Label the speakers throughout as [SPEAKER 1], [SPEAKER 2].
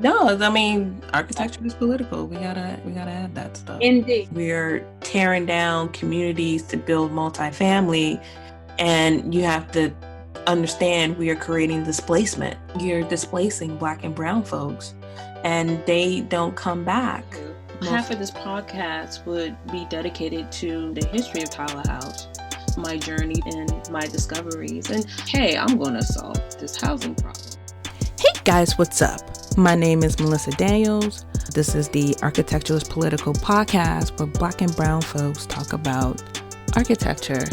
[SPEAKER 1] No, I mean, architecture is political. We gotta have that stuff.
[SPEAKER 2] Indeed.
[SPEAKER 1] We're tearing down communities to build multifamily, and you have to understand we are creating displacement. You're displacing Black and brown folks, and they don't come back.
[SPEAKER 3] Half of this podcast would be dedicated to the history of Tyler House, my journey and my discoveries, and hey, I'm going to solve this housing problem.
[SPEAKER 1] Hey guys, what's up? My name is Melissa Daniels. This is the Architecturalist Political Podcast where Black and brown folks talk about architecture.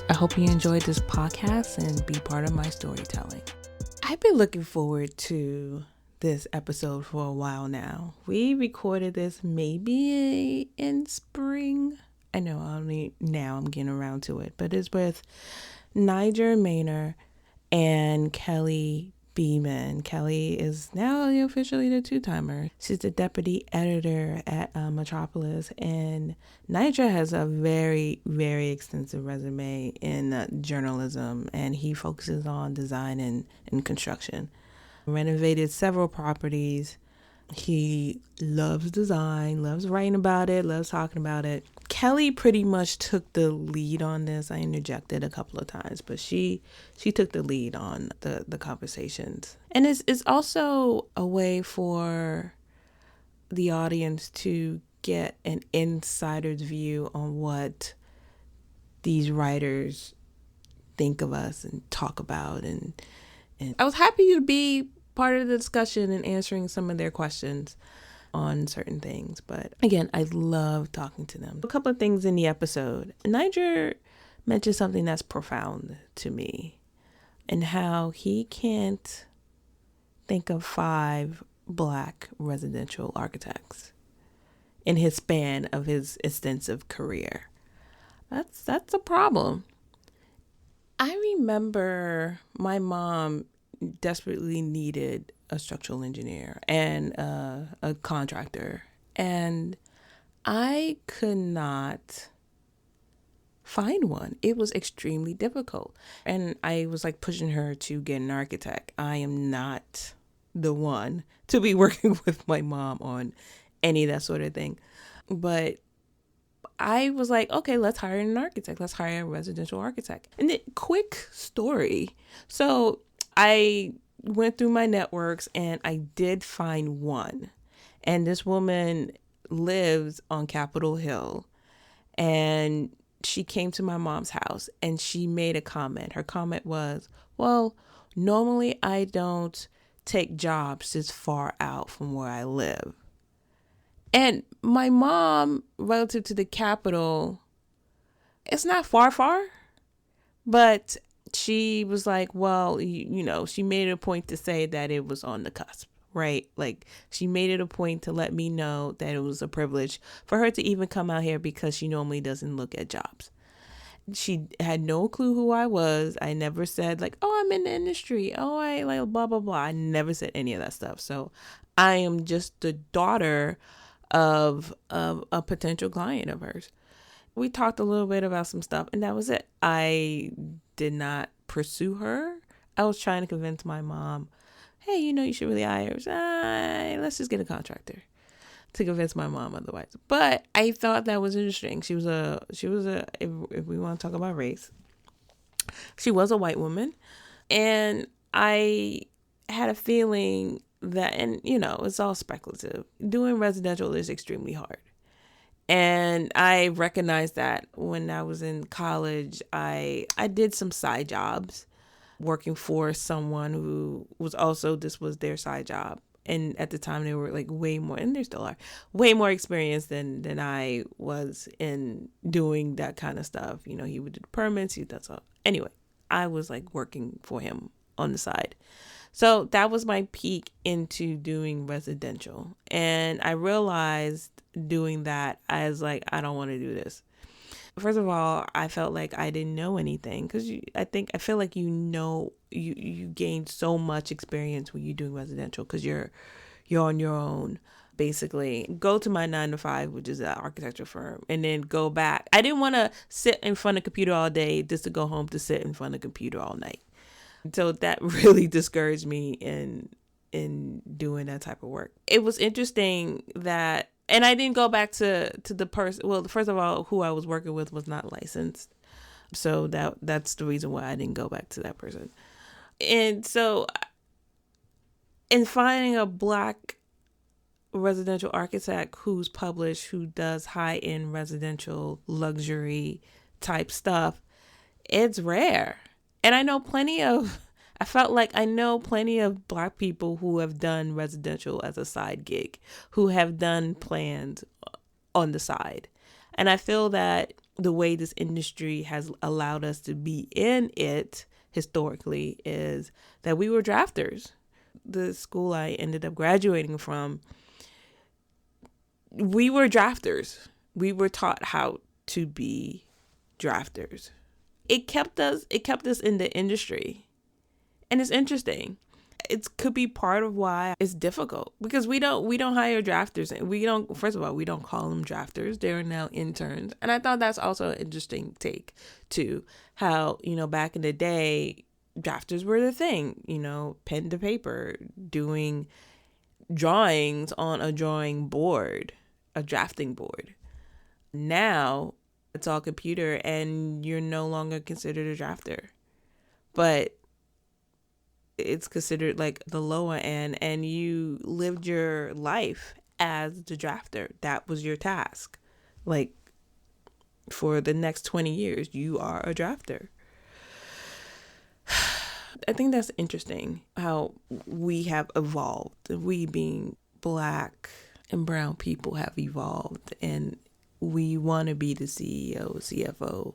[SPEAKER 1] I hope you enjoyed this podcast and be part of my storytelling. I've been looking forward to this episode for a while now. We recorded this maybe in spring. I know only now I'm getting around to it, but it's with Nigel Maynard and Kelly Beamon. Kelly is now officially the two-timer. She's the deputy editor at Metropolis, and Nigel has a very, very extensive resume in journalism, and he focuses on design and construction. Renovated several properties. He loves design, loves writing about it, loves talking about it. Kelly pretty much took the lead on this. I interjected a couple of times, but she took the lead on the conversations. And it's also a way for the audience to get an insider's view on what these writers think of us and talk about. And I was happy to be part of the discussion and answering some of their questions on certain things. But again, I love talking to them. A couple of things in the episode. Nigel mentioned something that's profound to me, and how he can't think of 5 Black residential architects in his span of his extensive career. That's a problem. I remember my mom desperately needed a structural engineer and a contractor, and I could not find one. It was extremely difficult, and I was like pushing her to get an architect. I am not the one to be working with my mom on any of that sort of thing, but I was like, okay, let's hire an architect. Let's hire a residential architect. And the quick story. So I went through my networks and I did find one. And this woman lives on Capitol Hill. And she came to my mom's house and she made a comment. Her comment was, well, normally I don't take jobs this far out from where I live. And my mom, relative to the Capitol, it's not far, but she was like, well, you know, she made it a point to say that it was on the cusp, right? Like, she made it a point to let me know that it was a privilege for her to even come out here because she normally doesn't look at jobs. She had no clue who I was. I never said like, oh, I'm in the industry. Oh, I like blah, blah, blah. I never said any of that stuff. So I am just the daughter of a potential client of hers. We talked a little bit about some stuff and that was it. I did not pursue her. I was trying to convince my mom, hey, you know, you should really hire her. Let's just get a contractor, to convince my mom otherwise. But I thought that was interesting. She was a if we want to talk about race, she was a white woman. And I had a feeling that, and you know, it's all speculative, doing residential is extremely hard. And I recognized that when I was in college. I did some side jobs working for someone who was also, this was their side job. And at the time they were like way more, and they still are, way more experienced than I was in doing that kind of stuff. You know, he would do the permits, he does all. Anyway, I was like working for him on the side. So that was my peek into doing residential. And I realized doing that, I was like, I don't want to do this. First of all, I felt like I didn't know anything because I feel like you gain so much experience when you're doing residential because you're on your own. Basically, go to my 9 to 5, which is an architecture firm, and then go back. I didn't want to sit in front of a computer all day just to go home to sit in front of a computer all night. So that really discouraged me in in doing that type of work. It was interesting that, and I didn't go back to the person. Well, first of all, who I was working with was not licensed, so that's the reason why I didn't go back to that person. And so, in finding a Black residential architect who's published, who does high-end residential luxury type stuff, it's rare. And I know plenty of Black people who have done residential as a side gig, who have done plans on the side. And I feel that the way this industry has allowed us to be in it historically is that we were drafters. The school I ended up graduating from, we were drafters. We were taught how to be drafters. It kept us in the industry. And it's interesting. It could be part of why it's difficult, because we don't hire drafters, and we don't call them drafters. They're now interns. And I thought that's also an interesting take to how, back in the day, drafters were the thing, pen to paper, doing drawings on a drawing board, a drafting board. Now it's all computer and you're no longer considered a drafter. But it's considered like the lower end, and you lived your life as the drafter. That was your task. Like, for the next 20 years, you are a drafter. I think that's interesting how we have evolved. We, being Black and brown people, have evolved, and we want to be the CEO, CFO,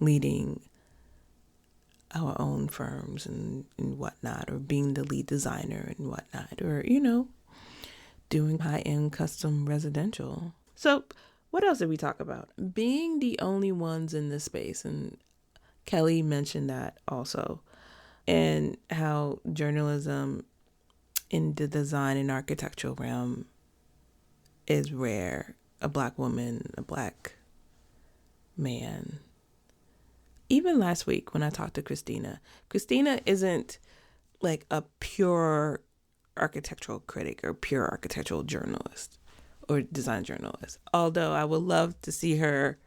[SPEAKER 1] leading our own firms and whatnot, or being the lead designer and whatnot, or, doing high-end custom residential. So what else did we talk about? Being the only ones in this space, and Kelly mentioned that also, and how journalism in the design and architectural realm is rare. A Black woman, a Black man. Even last week when I talked to Christina isn't like a pure architectural critic or pure architectural journalist or design journalist. Although I would love to see her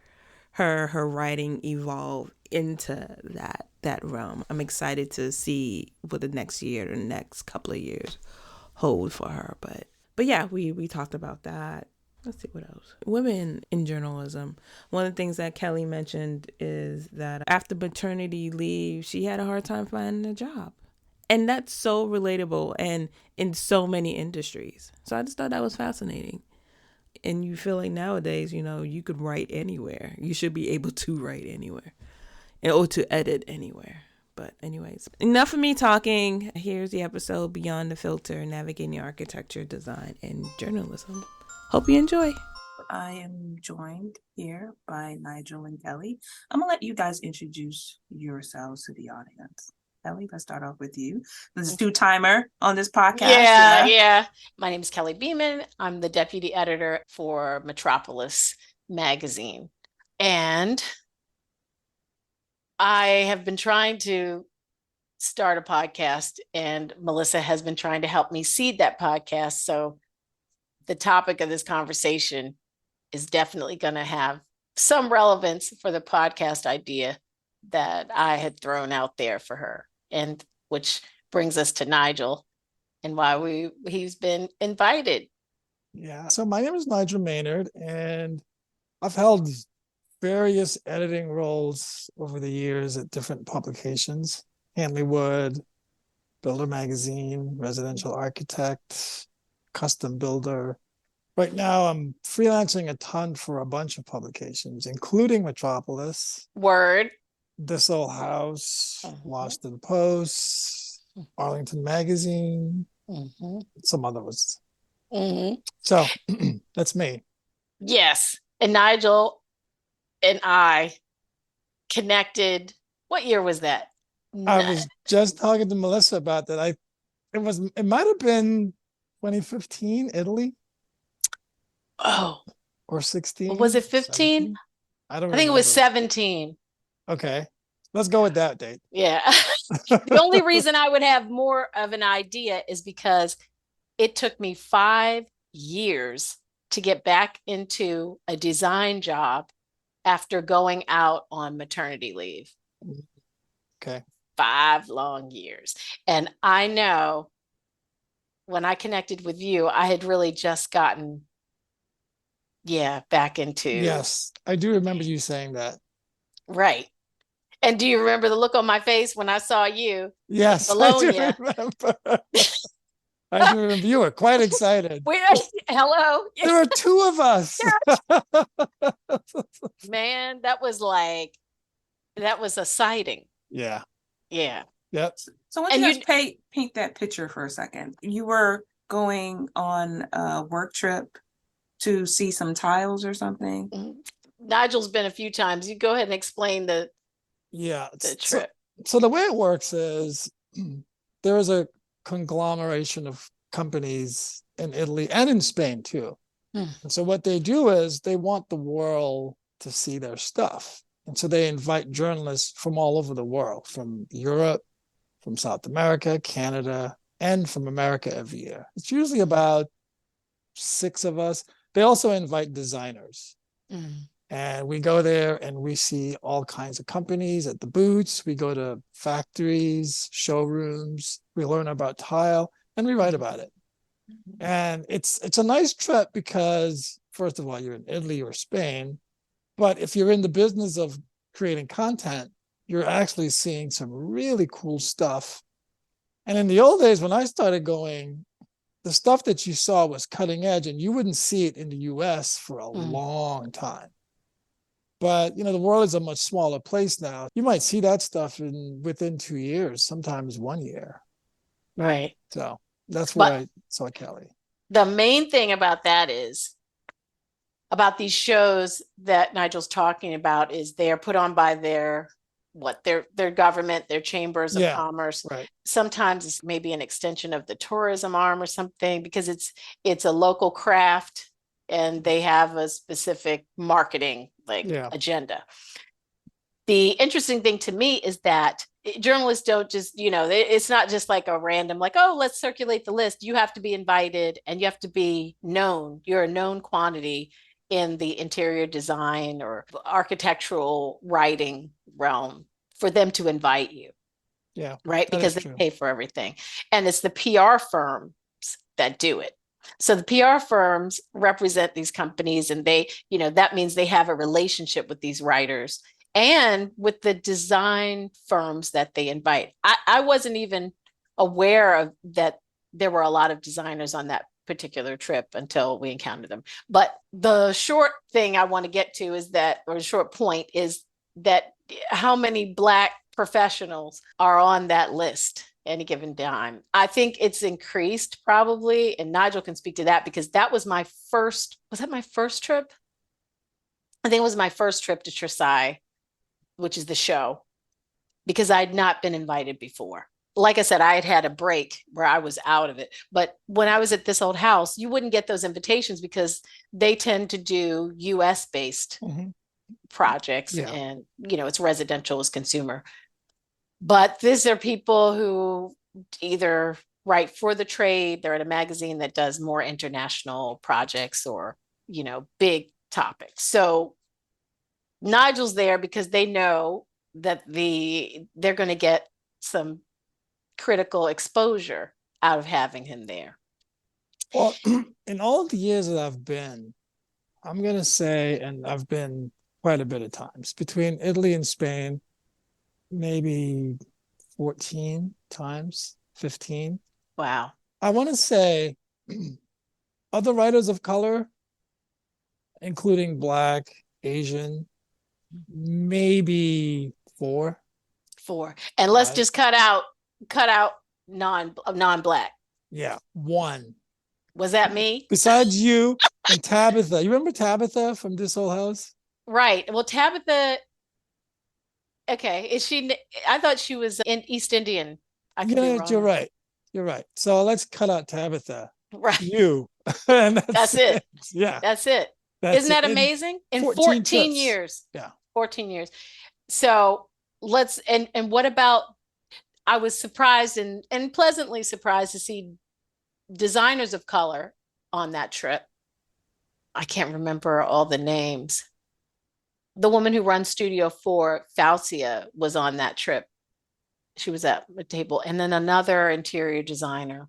[SPEAKER 1] writing evolve into that realm. I'm excited to see what the next year or the next couple of years hold for her. But yeah, we talked about that. Let's see what else. Women in journalism. One of the things that Kelly mentioned is that after maternity leave, she had a hard time finding a job. And that's so relatable and in so many industries. So I just thought that was fascinating. And you feel like nowadays, you could write anywhere. You should be able to write anywhere or to edit anywhere. But anyways, enough of me talking. Here's the episode, Beyond the Filter, Navigating Architecture, Design, and Journalism. Hope you enjoy. I am joined here by Nigel and Kelly. I'm going to let you guys introduce yourselves to the audience. Kelly, let's start off with you. This is two-timer on this podcast.
[SPEAKER 2] Yeah. My name is Kelly Beamon. I'm the deputy editor for Metropolis magazine. And I have been trying to start a podcast, and Melissa has been trying to help me seed that podcast. So the topic of this conversation is definitely going to have some relevance for the podcast idea that I had thrown out there for her, and which brings us to Nigel and why he's been invited.
[SPEAKER 4] Yeah. So my name is Nigel Maynard, and I've held various editing roles over the years at different publications: Hanley Wood, Builder Magazine, Residential Architect, Custom Builder. Right now, I'm freelancing a ton for a bunch of publications, including Metropolis,
[SPEAKER 2] Word,
[SPEAKER 4] This Old House, Washington Post, Arlington Magazine, some other ones. So that's me.
[SPEAKER 2] Yes. And Nigel and I connected. What year was that?
[SPEAKER 4] I was just talking to Melissa about that. It might have been 2015, Italy.
[SPEAKER 2] Oh.
[SPEAKER 4] Or 16.
[SPEAKER 2] Was it 15?
[SPEAKER 4] I don't
[SPEAKER 2] I think it was 17.
[SPEAKER 4] Okay. Let's go with that date.
[SPEAKER 2] Yeah. The only reason I would have more of an idea is because it took me 5 years to get back into a design job after going out on maternity leave.
[SPEAKER 4] Okay.
[SPEAKER 2] 5 long years. And I know when I connected with you, I had really just gotten, back into.
[SPEAKER 4] Yes, I do remember you saying that.
[SPEAKER 2] Right. And do you remember the look on my face when I saw you?
[SPEAKER 4] Yes, I do remember. I do remember. You were quite excited.
[SPEAKER 2] Hello.
[SPEAKER 4] There were 2 of us.
[SPEAKER 2] Man, that was a sighting.
[SPEAKER 4] Yeah.
[SPEAKER 2] Yeah.
[SPEAKER 4] Yep.
[SPEAKER 5] So why don't you guys paint that picture for a second? You were going on a work trip to see some tiles or something.
[SPEAKER 2] Nigel's been a few times. You go ahead and explain the trip.
[SPEAKER 4] So the way it works is there is a conglomeration of companies in Italy and in Spain too. And so what they do is they want the world to see their stuff. And so they invite journalists from all over the world, from Europe, from South America, Canada, and from America every year. It's usually about 6 of us. They also invite designers. And we go there and we see all kinds of companies at the booths. We go to factories, showrooms. We learn about tile and we write about it. And it's a nice trip because, first of all, you're in Italy or Spain. But if you're in the business of creating content, you're actually seeing some really cool stuff. And in the old days, when I started going, the stuff that you saw was cutting edge, and you wouldn't see it in the US for a long time. But, the world is a much smaller place now. You might see that stuff within 2 years, sometimes 1 year.
[SPEAKER 2] Right.
[SPEAKER 4] So that's where I saw Kelly.
[SPEAKER 2] The main thing about that is, about these shows that Nigel's talking about, is they're put on by their government, their chambers of commerce.
[SPEAKER 4] Right.
[SPEAKER 2] Sometimes it's maybe an extension of the tourism arm or something, because it's a local craft and they have a specific marketing agenda. The interesting thing to me is that journalists don't just, it's not just like a random, let's circulate the list. You have to be invited and you have to be known. You're a known quantity in the interior design or architectural writing realm for them to invite you.
[SPEAKER 4] Yeah.
[SPEAKER 2] Right. Because they pay for everything. And it's the PR firms that do it. So the PR firms represent these companies, and they, that means they have a relationship with these writers and with the design firms that they invite. I wasn't even aware of that there were a lot of designers on that particular trip until we encountered them. But the short thing I want to get to is that, or the short point is that, how many Black professionals are on that list any given time? I think it's increased probably, and Nigel can speak to that, because that was my first, was that my first trip? I think it was my first trip to Tricai, which is the show, because I'd not been invited before. Like I said, I had a break where I was out of it. But when I was at This Old House, you wouldn't get those invitations because they tend to do US based projects, and, it's residential as consumer. But these are people who either write for the trade, they're at a magazine that does more international projects or, big topics. So Nigel's there because they know that they're going to get some critical exposure out of having him there.
[SPEAKER 4] Well, in all of the years that I've been, I'm going to say, and I've been quite a bit of times, between Italy and Spain, maybe 14 times, 15.
[SPEAKER 2] Wow.
[SPEAKER 4] I want to say other writers of color, including Black, Asian, maybe 4.
[SPEAKER 2] And let's just cut out non-Black.
[SPEAKER 4] Yeah, 1.
[SPEAKER 2] Was that me?
[SPEAKER 4] Besides you and Tabitha. You remember Tabitha from This Old House?
[SPEAKER 2] Right. Well, Tabitha, okay. Is she, I thought she was in East Indian. I could be wrong.
[SPEAKER 4] You're right. So let's cut out Tabitha.
[SPEAKER 2] Right.
[SPEAKER 4] You. And
[SPEAKER 2] that's it.
[SPEAKER 4] Yeah.
[SPEAKER 2] That's it. Isn't that amazing? In 14 years.
[SPEAKER 4] Yeah.
[SPEAKER 2] 14 years. So and what about, I was surprised and pleasantly surprised to see designers of color on that trip. I can't remember all the names. The woman who runs Studio 4, Faucia, was on that trip. She was at the table, and then another interior designer.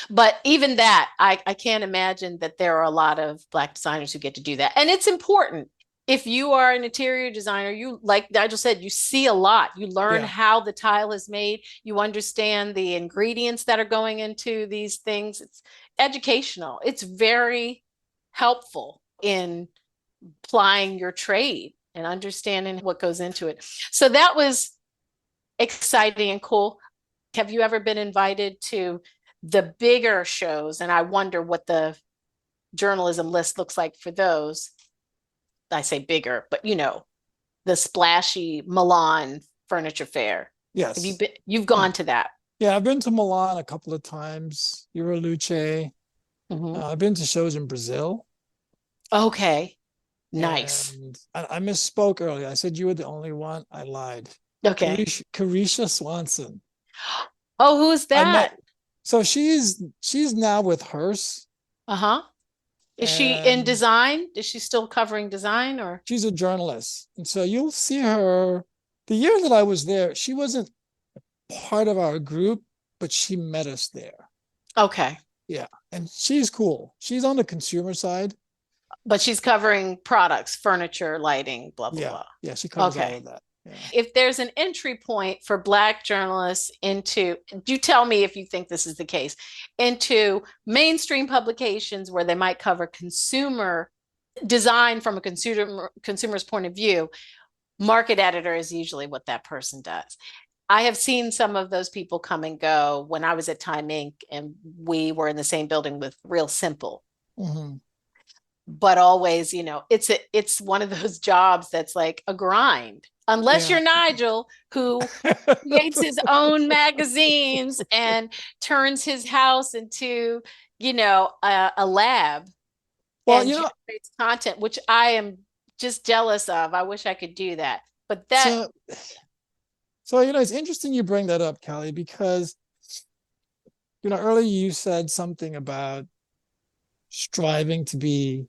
[SPEAKER 2] But even that, I can't imagine that there are a lot of Black designers who get to do that. And it's important. If you are an interior designer, you, like Nigel said, you see a lot. You learn how the tile is made. You understand the ingredients that are going into these things. It's educational. It's very helpful in applying your trade and understanding what goes into it. So that was exciting and cool. Have you ever been invited to the bigger shows? And I wonder what the journalism list looks like for those. I say bigger, but the splashy Milan Furniture Fair.
[SPEAKER 4] Yes.
[SPEAKER 2] You've gone to that?
[SPEAKER 4] Yeah, I've been to Milan a couple of times. Euroluce. I've been to shows in Brazil.
[SPEAKER 2] Okay. Nice.
[SPEAKER 4] And I misspoke earlier. I said you were the only one. I lied.
[SPEAKER 2] Okay.
[SPEAKER 4] Carisha Swanson.
[SPEAKER 2] Oh, who is that?
[SPEAKER 4] So she's now with Hearst.
[SPEAKER 2] Uh-huh. Is she in design? Is she still covering design, or?
[SPEAKER 4] She's a journalist. And so you'll see her. The year that I was there, she wasn't part of our group, but she met us there.
[SPEAKER 2] Okay.
[SPEAKER 4] Yeah. And she's cool. She's on the consumer side.
[SPEAKER 2] But she's covering products, furniture, lighting, blah, blah, blah.
[SPEAKER 4] Yeah, she covers all of that. Yeah.
[SPEAKER 2] If there's an entry point for Black journalists into, you tell me if you think this is the case, into mainstream publications where they might cover consumer design from a consumer's point of view, market editor is usually what that person does. I have seen some of those people come and go. When I was at Time Inc. and we were in the same building with Real Simple.
[SPEAKER 4] Mm-hmm.
[SPEAKER 2] But always, it's one of those jobs that's like a grind. Unless you're Nigel, who creates his own magazines and turns his house into, a lab.
[SPEAKER 4] Well,
[SPEAKER 2] and generates content, which I am just jealous of. I wish I could do that. But that.
[SPEAKER 4] So it's interesting you bring that up, Callie, because, earlier you said something about striving to be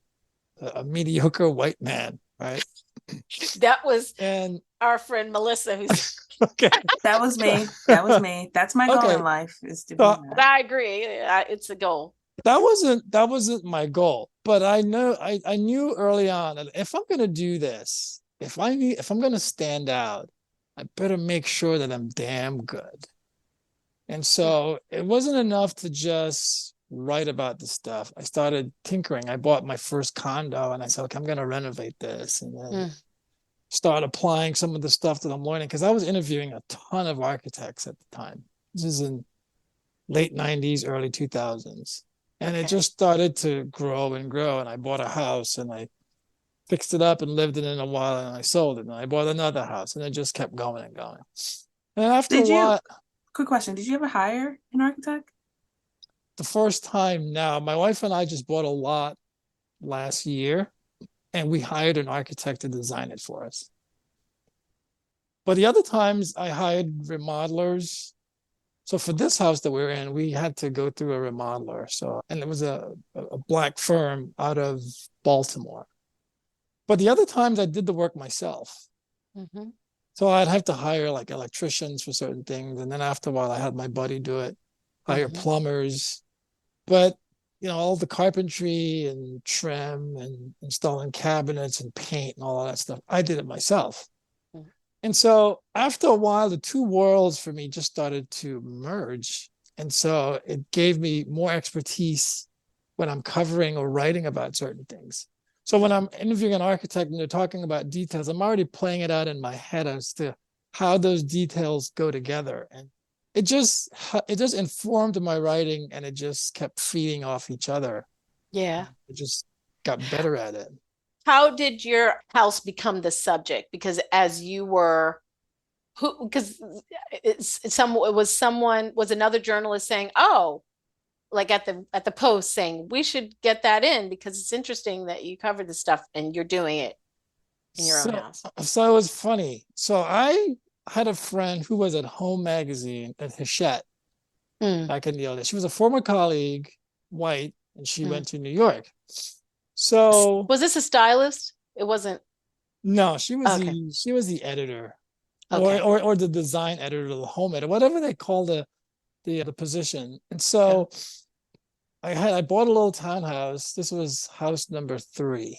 [SPEAKER 4] a mediocre white man, right?
[SPEAKER 2] That was
[SPEAKER 4] and
[SPEAKER 2] our friend Melissa, who's
[SPEAKER 4] okay.
[SPEAKER 5] That was me. That's my goal in life, is to be that.
[SPEAKER 2] I agree. It's a goal.
[SPEAKER 4] That wasn't my goal, but I knew early on that if I'm gonna do this, if I'm gonna stand out, I better make sure that I'm damn good. And so it wasn't enough to just write about the stuff. I started tinkering. I bought my first condo and I said, okay, I'm going to renovate this, and then start applying some of the stuff that I'm learning, because I was interviewing a ton of architects at the time. This is in late 90s, early 2000s. And it just started to grow and grow. And I bought a house and I fixed it up and lived in it a while, and I sold it. And I bought another house, and it just kept going and going. And after a while,
[SPEAKER 5] quick question, did you ever hire an architect?
[SPEAKER 4] The first time now, my wife and I just bought a lot last year, and we hired an architect to design it for us. But the other times I hired remodelers. So for this house that we're in, we had to go through a remodeler. And it was a Black firm out of Baltimore. But the other times I did the work myself.
[SPEAKER 2] Mm-hmm.
[SPEAKER 4] So I'd have to hire like electricians for certain things. And then after a while, I had my buddy do it, hire plumbers. But, all the carpentry and trim and installing cabinets and paint and all of that stuff, I did it myself. Mm-hmm. And so after a while, the two worlds for me just started to merge. And so it gave me more expertise when I'm covering or writing about certain things. So when I'm interviewing an architect and they're talking about details, I'm already playing it out in my head as to how those details go together. And it just informed my writing, and it just kept feeding off each other.
[SPEAKER 2] Yeah.
[SPEAKER 4] I just got better at it.
[SPEAKER 2] How did your house become the subject? Because as you were, was another journalist saying, oh, like at the Post saying, we should get that in because it's interesting that you cover this stuff and you're doing it in your own house?
[SPEAKER 4] So it was funny. So I had a friend who was at Home Magazine at Hachette back in the old days. She was a former colleague, white, and she went to New York. So
[SPEAKER 2] was this a stylist? It wasn't.
[SPEAKER 4] No, she was
[SPEAKER 2] Okay.
[SPEAKER 4] the editor,
[SPEAKER 2] Okay.
[SPEAKER 4] or the design editor, the home editor, whatever they call the position. And so I bought a little townhouse. This was house number 3.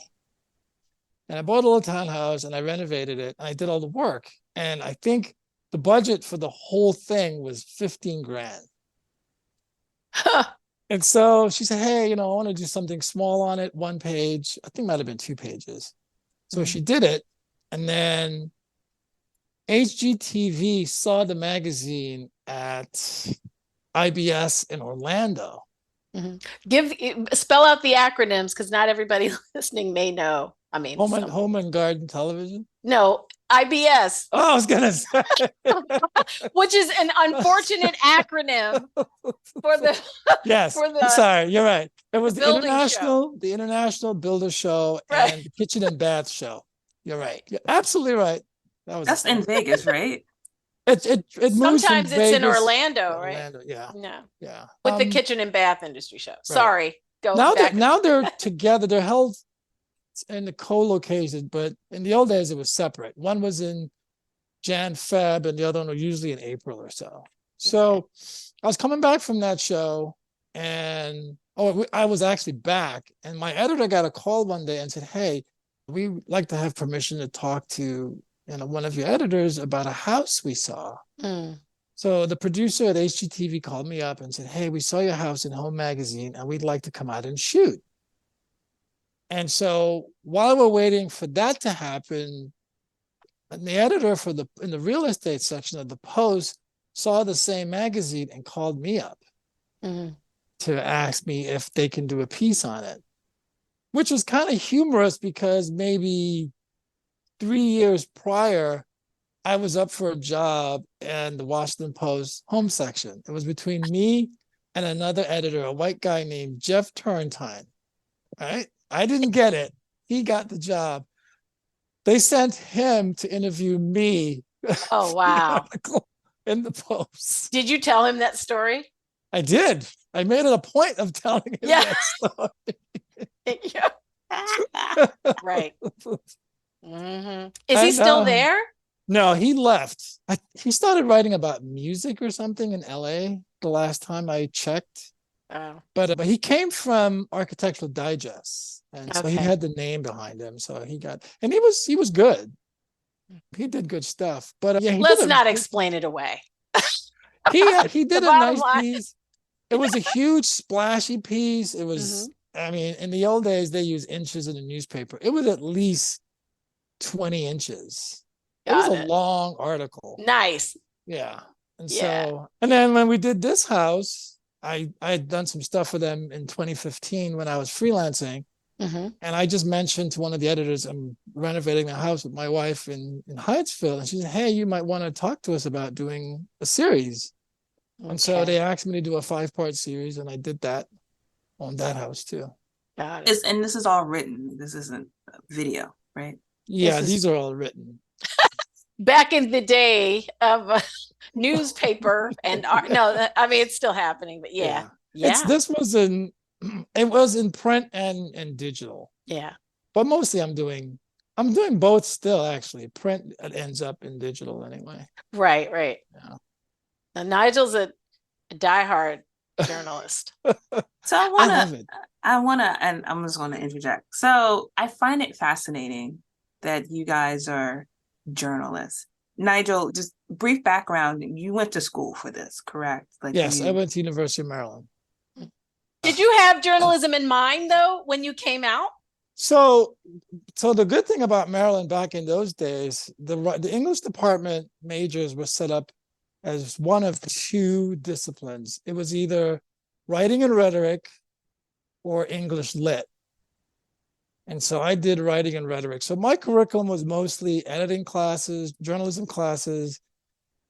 [SPEAKER 4] And I bought a little townhouse and I renovated it and I did all the work. And I think the budget for the whole thing was 15 grand. And so she said, hey, I want to do something small on it, 1 page. I think it might have been 2 pages. So she did it. And then HGTV saw the magazine at IBS in Orlando.
[SPEAKER 2] Spell out the acronyms because not everybody listening may know. I mean,
[SPEAKER 4] Home and Garden Television.
[SPEAKER 2] No, IBS.
[SPEAKER 4] Oh, I was gonna say,
[SPEAKER 2] which is an unfortunate acronym for the.
[SPEAKER 4] Yes,
[SPEAKER 2] for the,
[SPEAKER 4] I'm sorry, you're right. It was the
[SPEAKER 2] International
[SPEAKER 4] Builder Show
[SPEAKER 2] Right.
[SPEAKER 4] and the Kitchen and Bath Show. You're right. You're absolutely right.
[SPEAKER 5] That's in Vegas, right?
[SPEAKER 4] It moves
[SPEAKER 2] Sometimes
[SPEAKER 4] from
[SPEAKER 2] it's in
[SPEAKER 4] Vegas
[SPEAKER 2] Orlando, right?
[SPEAKER 4] Orlando, yeah.
[SPEAKER 2] No.
[SPEAKER 4] Yeah.
[SPEAKER 2] With the Kitchen and Bath Industry Show.
[SPEAKER 4] Right.
[SPEAKER 2] Sorry. Go
[SPEAKER 4] Now
[SPEAKER 2] back.
[SPEAKER 4] now they're together. They're held in the co-located, but in the old days it was separate. One was in Feb, and the other one was usually in April or so. So I was coming back from that show, and I was actually back, and my editor got a call one day and said, hey, we'd like to have permission to talk to one of your editors about a house we saw. So the producer at HGTV called me up and said, hey, we saw your house in Home Magazine and we'd like to come out and shoot. And so while we're waiting for that to happen, the editor in the real estate section of the Post saw the same magazine and called me up to ask me if they can do a piece on it, which was kind of humorous because maybe 3 years prior, I was up for a job in the Washington Post home section. It was between me and another editor, a white guy named Jeff Turrentine. Right? I didn't get it. He got the job. They sent him to interview me.
[SPEAKER 2] Oh, wow.
[SPEAKER 4] In the Post.
[SPEAKER 2] Did you tell him that story?
[SPEAKER 4] I did. I made it a point of telling him that story.
[SPEAKER 2] Right. Is he still there?
[SPEAKER 4] No, he left. He started writing about music or something in LA the last time I checked. But he came from Architectural Digest, and so he had the name behind him. So he was good. He did good stuff. But
[SPEAKER 2] let's not explain it away.
[SPEAKER 4] He did a nice piece. It was a huge splashy piece. It was. I mean, in the old days, they used inches in the newspaper. It was at least 20 inches. It was a long article.
[SPEAKER 2] Nice.
[SPEAKER 4] Yeah. And so, and then when we did this house, I had done some stuff for them in 2015 when I was freelancing. And I just mentioned to one of the editors, I'm renovating the house with my wife in Hyattsville. And she said, hey, you might want to talk to us about doing a series. And so they asked me to do a 5-part series, and I did that on that house too.
[SPEAKER 5] Got it. And this is all written. This isn't video, right?
[SPEAKER 4] Yeah, these are all written.
[SPEAKER 2] Back in the day of newspaper and no, I mean it's still happening, but yeah.
[SPEAKER 4] This was in print and digital.
[SPEAKER 2] Yeah,
[SPEAKER 4] but mostly I'm doing both still. Actually, print ends up in digital anyway.
[SPEAKER 2] Right.
[SPEAKER 4] Yeah.
[SPEAKER 2] Now, Nigel's a diehard journalist.
[SPEAKER 5] So I wanna, and I'm just gonna interject. So I find it fascinating that you guys are journalists. Nigel, just brief background. You went to school for this, correct?
[SPEAKER 4] Yes, I went to University of Maryland.
[SPEAKER 2] Did you have journalism in mind though when you came out?
[SPEAKER 4] So the good thing about Maryland back in those days, the English department majors were set up as one of 2 disciplines. It was either writing and rhetoric or English lit. And so I did writing and rhetoric. So my curriculum was mostly editing classes, journalism classes,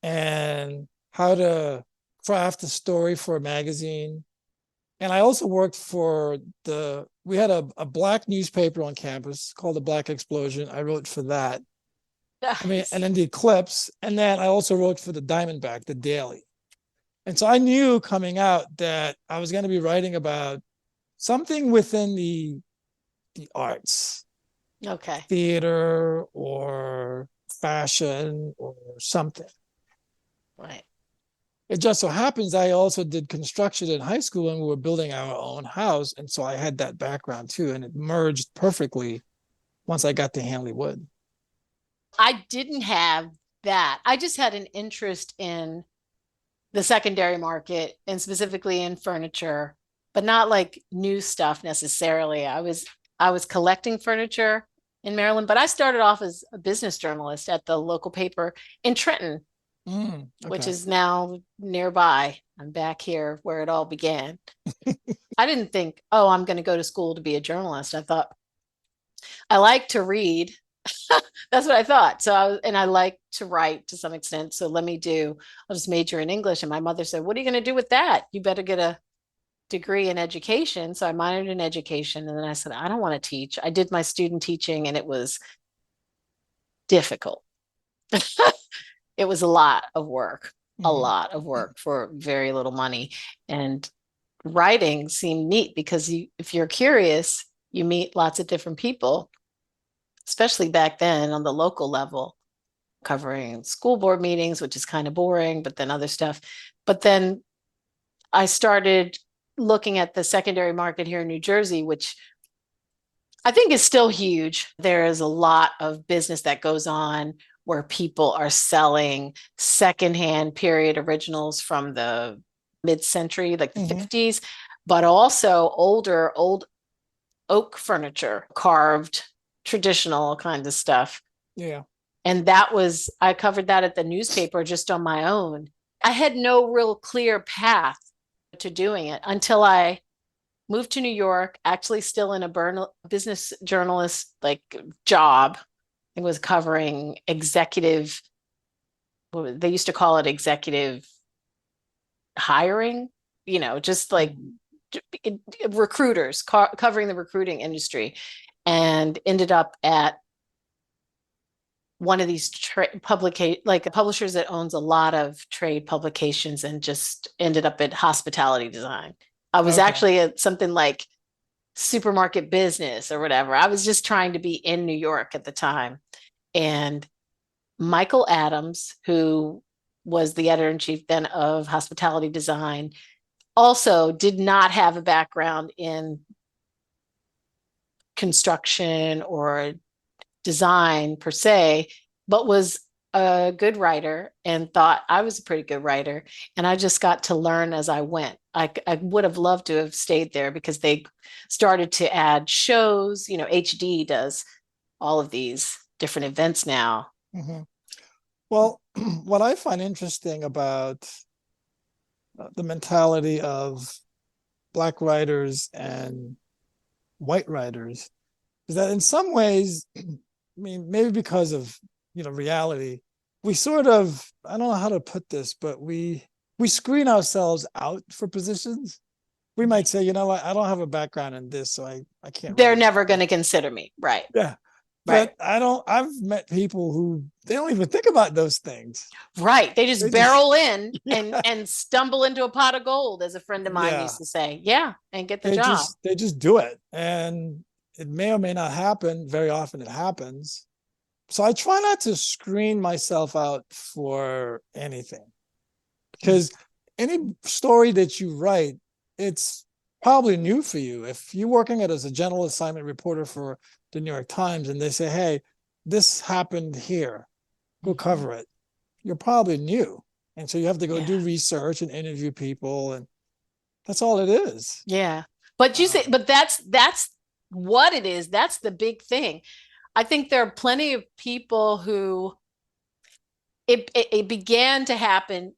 [SPEAKER 4] and how to craft a story for a magazine. And I also worked for we had a black newspaper on campus called the Black Explosion. I wrote for that.
[SPEAKER 2] Nice.
[SPEAKER 4] And then the Eclipse. And then I also wrote for the Diamondback, the Daily. And so I knew coming out that I was going to be writing about something within the arts.
[SPEAKER 2] Okay.
[SPEAKER 4] Theater or fashion or something.
[SPEAKER 2] Right.
[SPEAKER 4] It just so happens I also did construction in high school and we were building our own house. And so I had that background too. And it merged perfectly once I got to Hanley Wood.
[SPEAKER 2] I didn't have that. I just had an interest in the secondary market and specifically in furniture, but not like new stuff necessarily. I was collecting furniture in Maryland, but I started off as a business journalist at the local paper in Trenton,
[SPEAKER 4] Okay.
[SPEAKER 2] which is now nearby. I'm back here where it all began. I didn't think, oh, I'm going to go to school to be a journalist. I thought I like to read. That's what I thought. So I like to write to some extent. So I'll just major in English. And my mother said, what are you going to do with that? You better get a degree in education. So I minored in education. And then I said, I don't want to teach. I did my student teaching and it was difficult. It was a lot of work for very little money. And writing seemed neat because if you're curious, you meet lots of different people, especially back then on the local level, covering school board meetings, which is kind of boring, but then other stuff. But then I started looking at the secondary market here in New Jersey, which I think is still huge. There is a lot of business that goes on where people are selling secondhand period originals from the mid-century, like the 50s, but also old oak furniture, carved, traditional kind of stuff.
[SPEAKER 4] Yeah.
[SPEAKER 2] And I covered that at the newspaper just on my own. I had no real clear path to doing it until I moved to New York, actually still in a business journalist like job. It was covering executive, they used to call it executive hiring, just like recruiters, covering the recruiting industry, and ended up at one of these publishers that owns a lot of trade publications, and just ended up at hospitality design. I was actually at something like supermarket business or whatever. I was just trying to be in New York at the time. And Michael Adams, who was the editor-in-chief then of hospitality design, also did not have a background in construction or design per se, but was a good writer and thought I was a pretty good writer. And I just got to learn as I went. I would have loved to have stayed there because they started to add shows. HD does all of these different events now.
[SPEAKER 4] Well, what I find interesting about the mentality of Black writers and white writers is that in some ways, I mean, maybe because of reality, we sort of, I don't know how to put this, but we screen ourselves out for positions. We might say, I don't have a background in this, so I can't.
[SPEAKER 2] They're never going to consider me, right?
[SPEAKER 4] Yeah.
[SPEAKER 2] Right.
[SPEAKER 4] But I've met people who they don't even think about those things.
[SPEAKER 2] Right. They just barrel in and stumble into a pot of gold, as a friend of mine used to say. Yeah. And get the job.
[SPEAKER 4] They just do it. And it may or may not happen. Very often it happens. So I try not to screen myself out for anything, because any story that you write, it's probably new for you. If you're working as a general assignment reporter for the New York Times and they say, hey, this happened here, go cover it, you're probably new. And so you have to go do research and interview people, and that's all it is.
[SPEAKER 2] Yeah. But that's what it is. That's the big thing. I think there are plenty of people who it began to happen.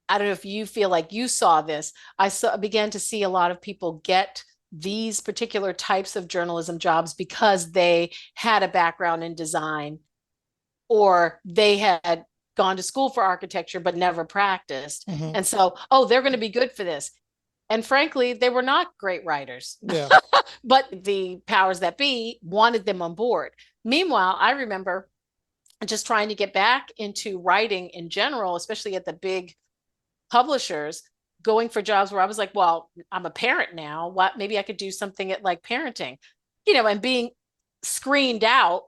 [SPEAKER 2] I don't know if you feel like you saw this. I began to see a lot of people get these particular types of journalism jobs because they had a background in design, or they had gone to school for architecture but never practiced. And so, they're going to be good for this. And frankly, they were not great writers.
[SPEAKER 4] Yeah.
[SPEAKER 2] But the powers that be wanted them on board. Meanwhile, I remember just trying to get back into writing in general, especially at the big publishers, going for jobs where I was like, well, I'm a parent now. What, maybe I could do something at like parenting, and being screened out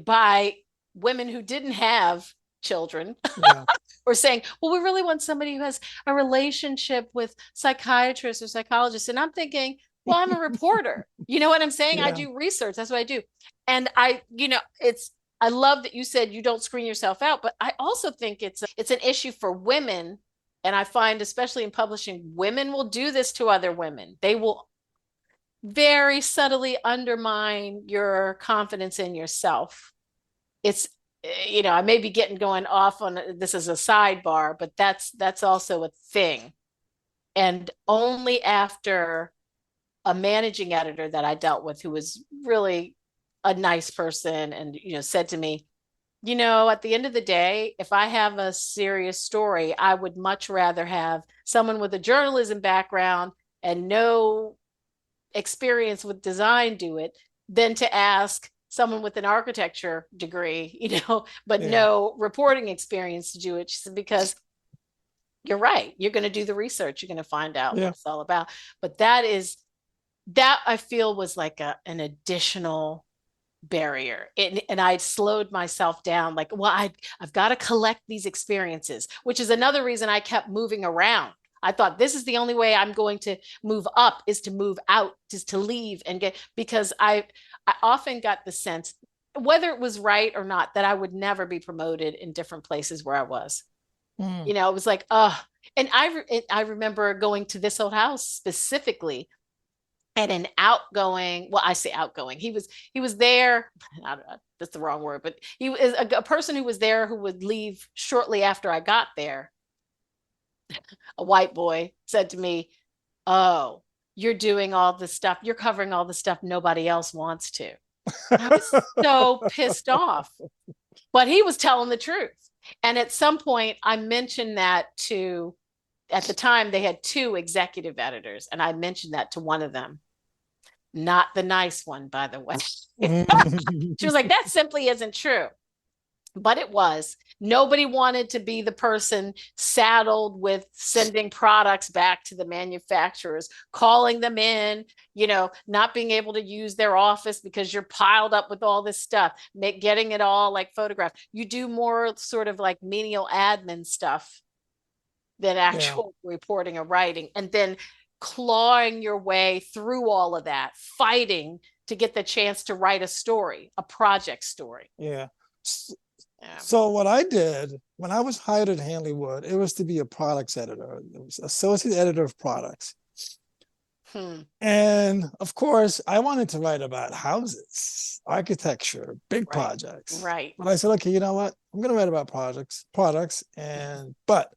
[SPEAKER 2] by women who didn't have children.
[SPEAKER 4] Yeah.
[SPEAKER 2] Or saying, well, we really want somebody who has a relationship with psychiatrists or psychologists. And I'm thinking, well, I'm a reporter. You know what I'm saying?
[SPEAKER 4] Yeah.
[SPEAKER 2] I do research. That's what I do. And I love that you said you don't screen yourself out, but I also think it's an issue for women. And I find, especially in publishing, women will do this to other women. They will very subtly undermine your confidence in yourself. I may be going off on this as a sidebar, but that's also a thing. And only after a managing editor that I dealt with, who was really a nice person, and said to me, at the end of the day, if I have a serious story, I would much rather have someone with a journalism background and no experience with design do it than to ask someone with an architecture degree, but no reporting experience to do it. She said, because you're right. You're going to do the research. You're going to find out what it's all about. But that I feel was like an additional barrier. And I'd slowed myself down, like, well, I've got to collect these experiences, which is another reason I kept moving around. I thought this is the only way I'm going to move up, is to move out, is to leave and because I often got the sense, whether it was right or not, that I would never be promoted in different places where I was. It was like, and I remember going to This Old House specifically, and an outgoing, well, I say outgoing, he was there, I don't know, that's the wrong word, but he was a person who was there who would leave shortly after I got there. A white boy said to me, oh, you're doing all the stuff, you're covering all the stuff nobody else wants to. I was so pissed off, but he was telling the truth. And at some point I mentioned that at the time they had 2 executive editors, and I mentioned that to one of them, not the nice one, by the way. She was like, that simply isn't true. But it was. Nobody wanted to be the person saddled with sending products back to the manufacturers, calling them in, not being able to use their office because you're piled up with all this stuff, getting it all like photographed. You do more sort of like menial admin stuff than actual reporting or writing, and then clawing your way through all of that, fighting to get the chance to write a story, a project story.
[SPEAKER 4] Yeah. So what I did when I was hired at Hanley Wood, it was to be a products editor. It was associate editor of products. And of course, I wanted to write about houses, architecture, big projects.
[SPEAKER 2] Right.
[SPEAKER 4] But I said, okay, you know what? I'm going to write about products, but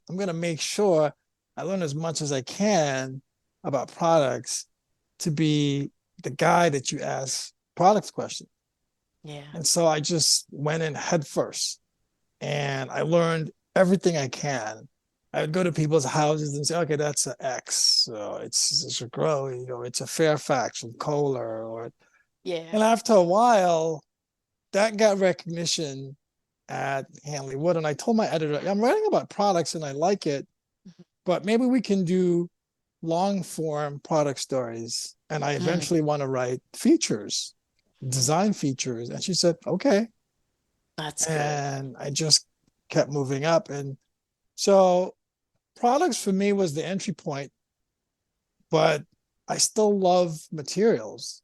[SPEAKER 4] I'm going to make sure I learn as much as I can about products to be the guy that you ask products questions.
[SPEAKER 2] Yeah.
[SPEAKER 4] And so I just went in head first, and I learned everything I can. I would go to people's houses and say, okay, that's an X. So it's a Growey, or it's a Fairfax from Kohler, and after a while, that got recognition at Hanley Wood. And I told my editor, I'm writing about products and I like it, but maybe we can do long form product stories. And I eventually want to write features, design features. And she said, okay.
[SPEAKER 2] That's good.
[SPEAKER 4] And I just kept moving up. And so products for me was the entry point, but I still love materials.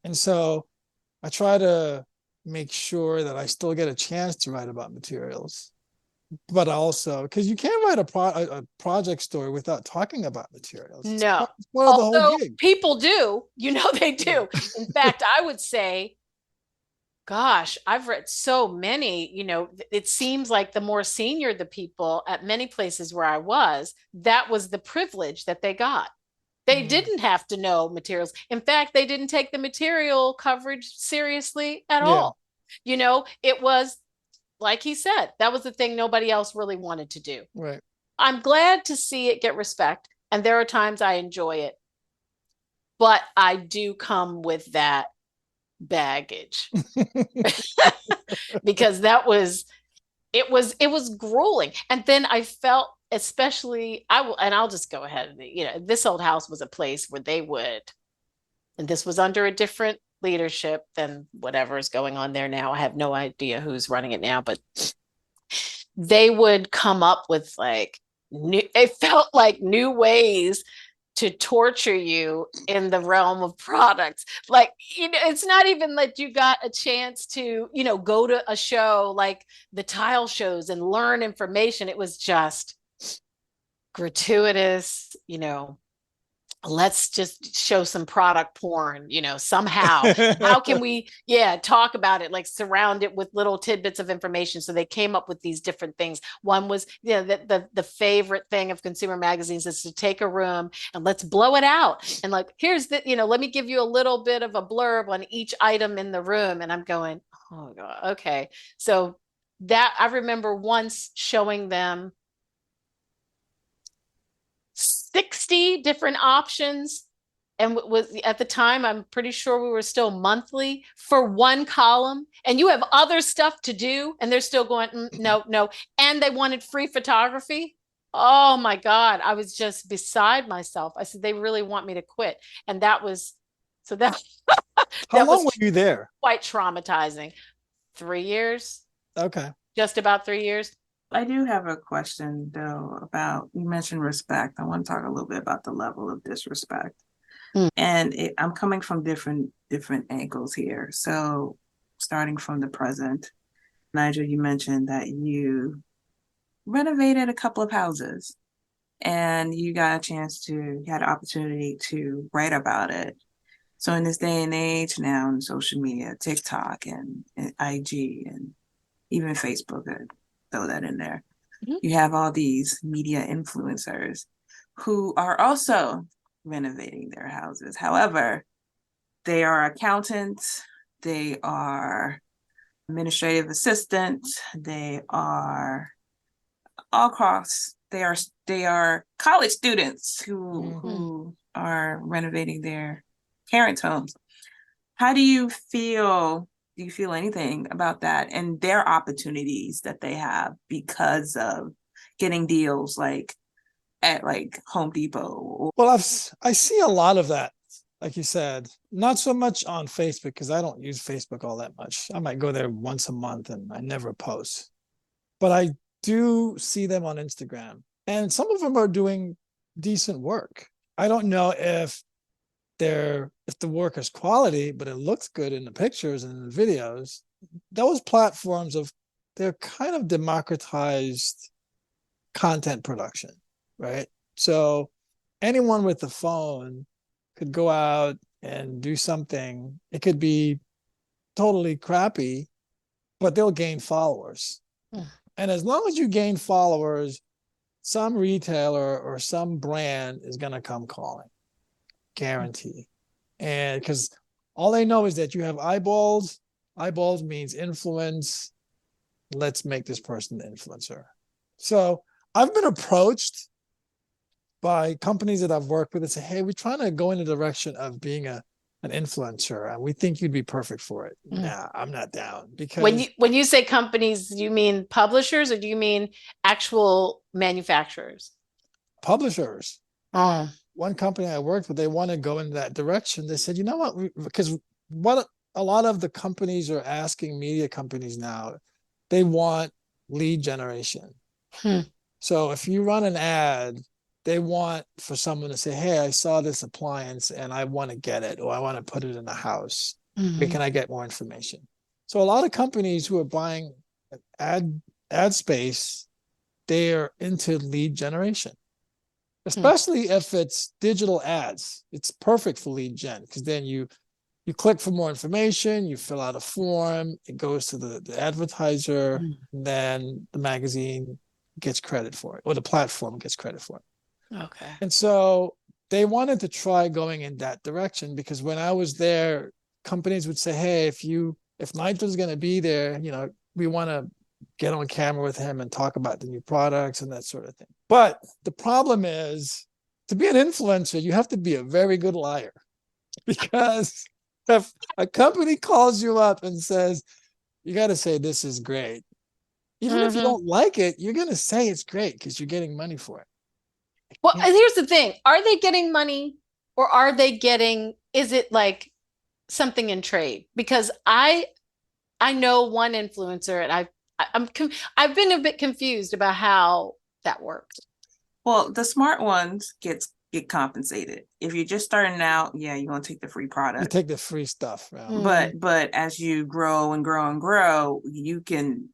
[SPEAKER 4] And so I try to make sure that I still get a chance to write about materials, but also because you can't write a project story without talking about materials.
[SPEAKER 2] No,
[SPEAKER 4] it's part of the whole gig.
[SPEAKER 2] People do, they do. In fact, I would say, gosh, I've read so many, it seems like the more senior the people at many places where I was, that was the privilege that they got. They didn't have to know materials. In fact, they didn't take the material coverage seriously at all. It was, like he said, that was the thing nobody else really wanted to do.
[SPEAKER 4] Right.
[SPEAKER 2] I'm glad to see it get respect. And there are times I enjoy it, but I do come with that baggage because it was grueling. And then I felt, especially, I'll just go ahead. This old house was a place where and this was under a different leadership than whatever is going on there now. I have no idea who's running it now, but they would come up with it felt like new ways to torture you in the realm of products. It's not even that you got a chance to, go to a show like the tile shows and learn information. It was just gratuitous, let's just show some product porn, somehow. How can we, talk about it, surround it with little tidbits of information. So they came up with these different things. One was, the favorite thing of consumer magazines is to take a room and let's blow it out. And here's let me give you a little bit of a blurb on each item in the room. And I'm going, oh God, okay. So that I remember once showing them 60 different options, and was at the time, I'm pretty sure we were still monthly for one column, and you have other stuff to do, and they're still going, no, and they wanted free photography. Oh my God, I was just beside myself. I said, they really want me to quit. And that was, so that
[SPEAKER 4] how long were you there?
[SPEAKER 2] Quite traumatizing. 3 years.
[SPEAKER 4] Okay.
[SPEAKER 2] Just about 3 years.
[SPEAKER 5] I do have a question though about, you mentioned respect. I want to talk a little bit about the level of disrespect. And I'm coming from different angles here. So starting from the present, Nigel, you mentioned that you renovated a couple of houses and you had an opportunity to write about it. So in this day and age now in social media, TikTok and IG and even Facebook, throw that in there. Mm-hmm. You have all these media influencers who are also renovating their houses. However, they are accountants, they are administrative assistants, they are all across. They are college students who are renovating their parents' homes. How do you feel? Do you feel anything about that and their opportunities that they have because of getting deals at Home Depot?
[SPEAKER 4] Well, I see a lot of that, like you said, not so much on Facebook because I don't use Facebook all that much. I might go there once a month and I never post, but I do see them on Instagram, and some of them are doing decent work. I don't know if the work is quality, but it looks good in the pictures and in the videos. Those platforms they're kind of democratized content production, right? So anyone with a phone could go out and do something. It could be totally crappy, but they'll gain followers. And as long as you gain followers, some retailer or some brand is going to come calling. Guarantee. And because all they know is that you have eyeballs. Eyeballs means influence. Let's make this person the influencer. So I've been approached by companies that I've worked with and say, hey, we're trying to go in the direction of being an influencer, and we think you'd be perfect for it. Nah, I'm not down. Because
[SPEAKER 2] when you say companies, do you mean publishers or do you mean actual manufacturers?
[SPEAKER 4] Publishers. One company I worked with, they want to go in that direction. They said, you know what? Because what a lot of the companies are asking media companies now, they want lead generation. So if you run an ad, they want for someone to say, hey, I saw this appliance and I want to get it, or I want to put it in the house. Where can I get more information? So a lot of companies who are buying ad space, they are into lead generation. Especially if it's digital ads. It's perfect for lead gen because then you click for more information, you fill out a form, it goes to the advertiser, and then the magazine gets credit for it, or the platform gets credit for it.
[SPEAKER 2] Okay.
[SPEAKER 4] And so they wanted to try going in that direction because when I was there, companies would say, hey, if Nigel's going to be there, we want to get on camera with him and talk about the new products and that sort of thing. But the problem is to be an influencer, you have to be a very good liar, because if a company calls you up and says, you got to say, this is great. Even if you don't like it, you're going to say it's great because you're getting money for it.
[SPEAKER 2] Well, here's the thing. Are they getting money, or are they getting, is it like something in trade? Because I know one influencer, and I've been a bit confused about how that works.
[SPEAKER 5] Well, the smart ones get compensated. If you're just starting out, yeah, you're gonna take the free product.
[SPEAKER 4] You take the free stuff.
[SPEAKER 5] But as you grow and grow and grow, you can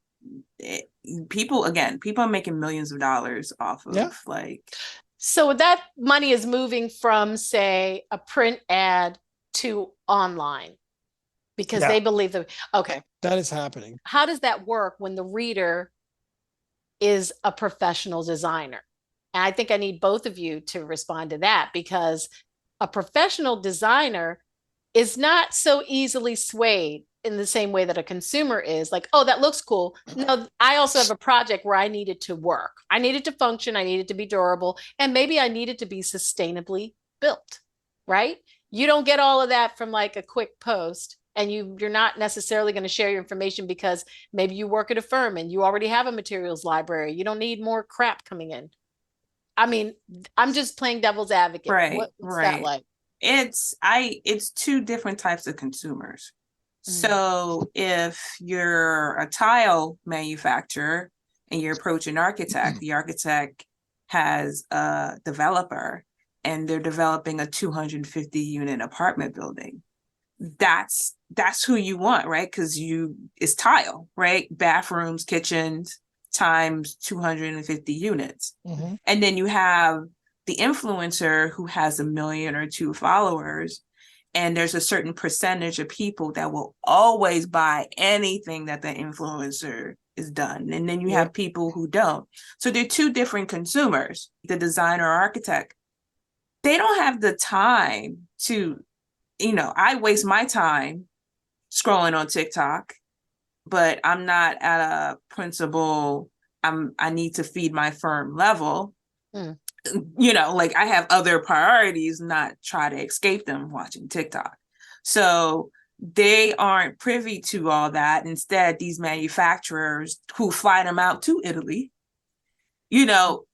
[SPEAKER 5] people are making millions of dollars off of like.
[SPEAKER 2] So that money is moving from, say, a print ad to online because they believe that. Okay.
[SPEAKER 4] That is happening.
[SPEAKER 2] How does that work when the reader is a professional designer? And I think I need both of you to respond to that, because a professional designer is not so easily swayed in the same way that a consumer is. Like, oh, that looks cool. No, I also have a project where I need it to work. I need it to function. I need it to be durable. And maybe I need it to be sustainably built, right? You don't get all of that from like a quick post. And you're not necessarily going to share your information because maybe you work at a firm and you already have a materials library. You don't need more crap coming in. I mean, I'm just playing devil's advocate.
[SPEAKER 5] Right.
[SPEAKER 2] What's that like?
[SPEAKER 5] It's two different types of consumers. So if you're a tile manufacturer and you're approaching an architect, the architect has a developer and they're developing a 250 unit apartment building. That's who you want, right? Because it's tile, right? Bathrooms, kitchens, times 250 units. And then you have the influencer who has 1 million or 2 followers, and there's a certain percentage of people that will always buy anything that the influencer is done. And then you have people who don't. So they're two different consumers. The designer or architect, they don't have the time to, I waste my time scrolling on TikTok, but I'm not at a principal, I need to feed my firm level. Like I have other priorities, not try to escape them watching TikTok. So they aren't privy to all that. Instead, these manufacturers who fly them out to Italy,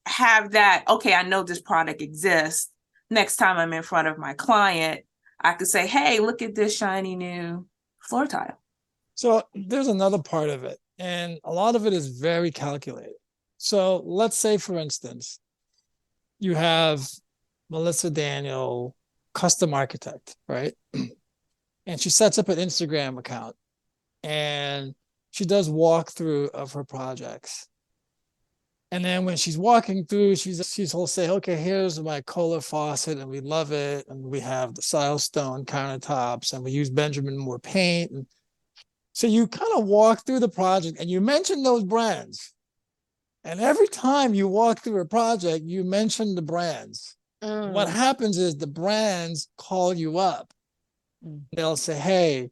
[SPEAKER 5] have that, okay, I know this product exists. Next time I'm in front of my client, I could say, hey, look at this shiny new floor tile.
[SPEAKER 4] So there's another part of it, and a lot of it is very calculated. So let's say, for instance, you have Melissa Daniel, custom architect, right? And she sets up an Instagram account and she does walkthrough of her projects. And then when she's walking through, she'll say, okay, here's my Kohler faucet and we love it. And we have the Silestone countertops and we use Benjamin Moore paint. And so you kind of walk through the project and you mention those brands. And every time you walk through a project, you mention the brands. What happens is the brands call you up. They'll say, hey,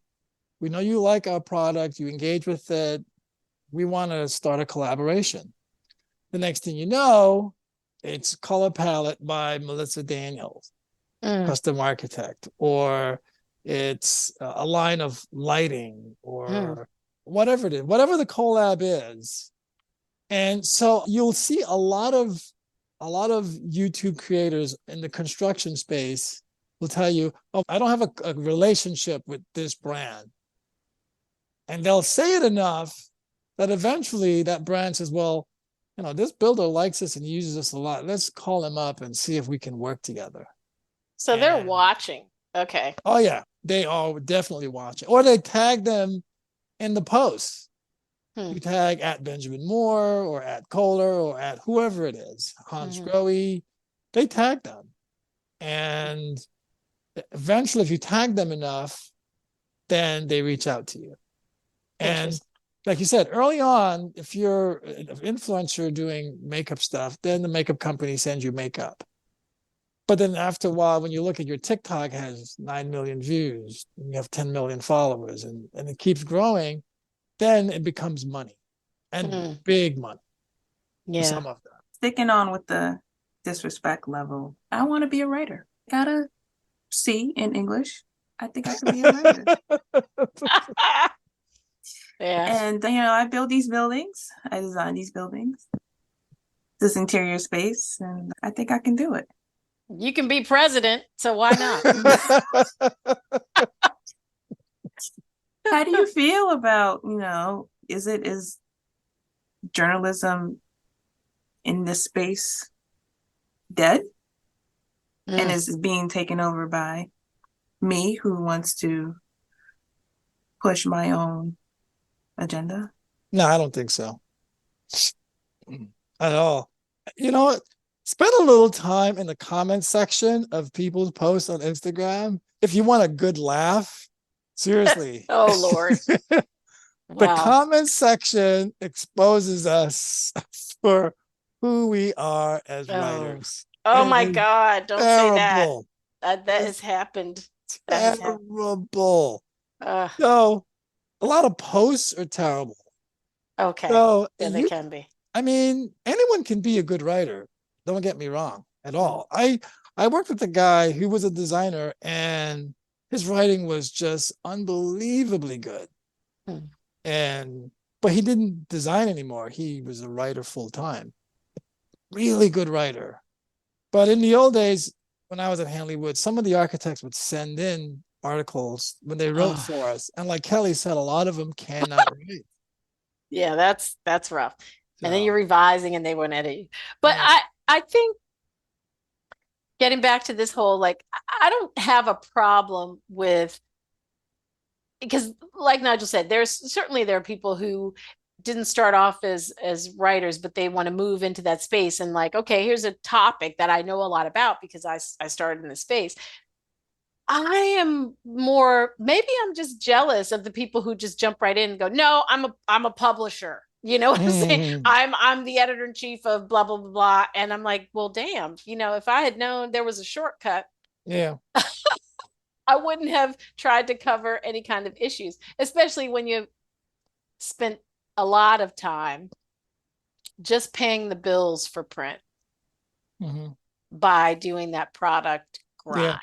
[SPEAKER 4] we know you like our product. You engage with it. We want to start a collaboration. The next thing you know, it's Color Palette by Melissa Daniels, custom architect, or it's a line of lighting or whatever it is, whatever the collab is. And so you'll see a lot of YouTube creators in the construction space will tell you, oh, I don't have a relationship with this brand. And they'll say it enough that eventually that brand says, well, this builder likes us and uses us a lot. Let's call him up and see if we can work together.
[SPEAKER 2] So they're watching. Okay.
[SPEAKER 4] Oh, yeah. They are definitely watching. Or they tag them in the post. You tag at Benjamin Moore or at Kohler or at whoever it is, Hans Grohe. They tag them. And eventually, if you tag them enough, then they reach out to you. And like you said, early on, if you're an influencer doing makeup stuff, then the makeup company sends you makeup. But then after a while, when you look at your TikTok has 9 million views, and you have 10 million followers, and it keeps growing, then it becomes money, and big money.
[SPEAKER 2] Yeah.
[SPEAKER 4] Some of them.
[SPEAKER 5] Sticking on with the disrespect level. I want to be a writer. Got a C in English. I think I can be a writer.
[SPEAKER 2] Yeah.
[SPEAKER 5] And, I build these buildings. I design these buildings, this interior space, and I think I can do it.
[SPEAKER 2] You can be president, so why not?
[SPEAKER 5] How do you feel about, is journalism in this space dead? And is being taken over by me who wants to push my own agenda?
[SPEAKER 4] No, I don't think so. At all. Spend a little time in the comment section of people's posts on Instagram if you want a good laugh. Seriously.
[SPEAKER 2] Oh, Lord.
[SPEAKER 4] The
[SPEAKER 2] Wow.
[SPEAKER 4] comment section exposes us for who we are as writers.
[SPEAKER 2] Oh,
[SPEAKER 4] It
[SPEAKER 2] my
[SPEAKER 4] is
[SPEAKER 2] God. Don't
[SPEAKER 4] terrible.
[SPEAKER 2] say that. That has happened. That has happened.
[SPEAKER 4] Terrible. So a lot of posts are terrible.
[SPEAKER 2] Okay.
[SPEAKER 4] So
[SPEAKER 2] Yeah, they can be.
[SPEAKER 4] I mean, anyone can be a good writer. Don't get me wrong at all. I worked with a guy who was a designer, and his writing was just unbelievably good. But he didn't design anymore. He was a writer full time. Really good writer. But in the old days, when I was at Hanley Wood, some of the architects would send in articles when they wrote for us. And like Kelly said, a lot of them cannot write.
[SPEAKER 2] Yeah, that's rough.
[SPEAKER 4] So,
[SPEAKER 2] and then you're revising and they won't edit you. But I think getting back to this whole, like, I don't have a problem with, because like Nigel said, there are people who didn't start off as writers, but they want to move into that space and like, okay, here's a topic that I know a lot about because I started in this space. I am maybe I'm just jealous of the people who just jump right in and go, no, I'm a publisher. You know what I'm saying? I'm the editor-in-chief of blah, blah, blah, blah. And I'm like, well, damn, if I had known there was a shortcut,
[SPEAKER 4] yeah,
[SPEAKER 2] I wouldn't have tried to cover any kind of issues, especially when you've spent a lot of time just paying the bills for print by doing that product grind. Yeah.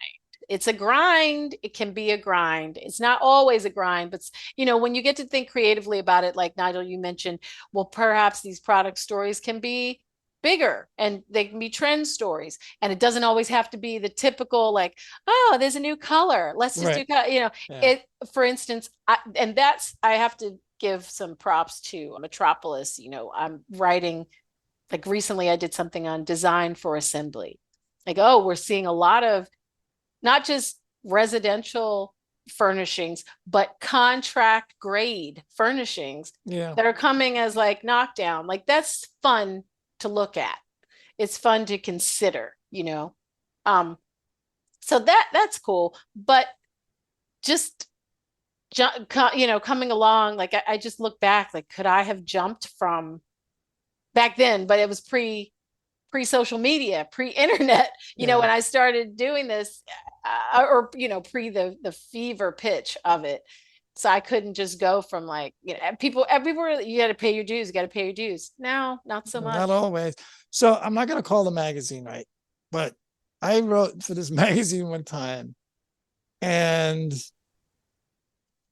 [SPEAKER 2] It's a grind. It can be a grind. It's not always a grind, but when you get to think creatively about it, like Nigel, you mentioned, well, perhaps these product stories can be bigger and they can be trend stories. And it doesn't always have to be the typical, like, oh, there's a new color. Let's just do, for instance, I have to give some props to Metropolis. I'm writing, like recently I did something on design for assembly. Like, we're seeing a lot of not just residential furnishings, but contract grade furnishings that are coming as like knockdown. Like, that's fun to look at. It's fun to consider, so that's cool. But just, coming along, like I just look back, like, could I have jumped from back then, but it was pre-social media, pre-internet, when I started doing this, pre the fever pitch of it. So I couldn't just go from like, people everywhere, you got to pay your dues. No, not so much.
[SPEAKER 4] Not always. So I'm not going to call the magazine, right? But I wrote for this magazine one time, and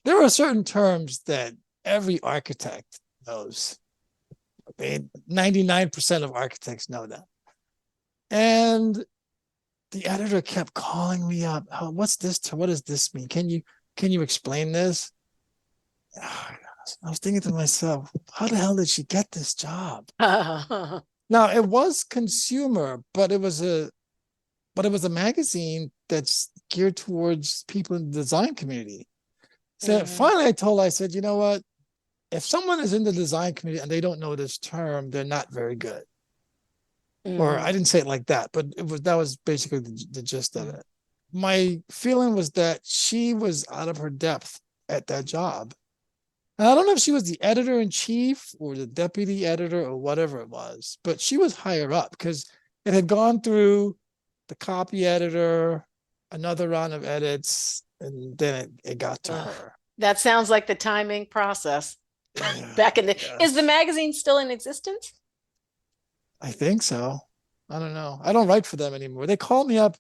[SPEAKER 4] there are certain terms that every architect knows. Okay, 99% of architects know that. And the editor kept calling me up. Oh, what's this? What does this mean? Can you explain this? I was thinking to myself, how the hell did she get this job? Now, it was consumer, but it was a magazine that's geared towards people in the design community. So finally I said, you know what? If someone is in the design community and they don't know this term, they're not very good. Or I didn't say it like that, but that was basically the gist of it. My feeling was that she was out of her depth at that job. And I don't know if she was the editor-in-chief or the deputy editor or whatever it was, but she was higher up because it had gone through the copy editor, another round of edits, and then it got to her.
[SPEAKER 2] That sounds like the timing process. Back in is the magazine still in existence?
[SPEAKER 4] I think so. I don't know. I don't write for them anymore. They called me up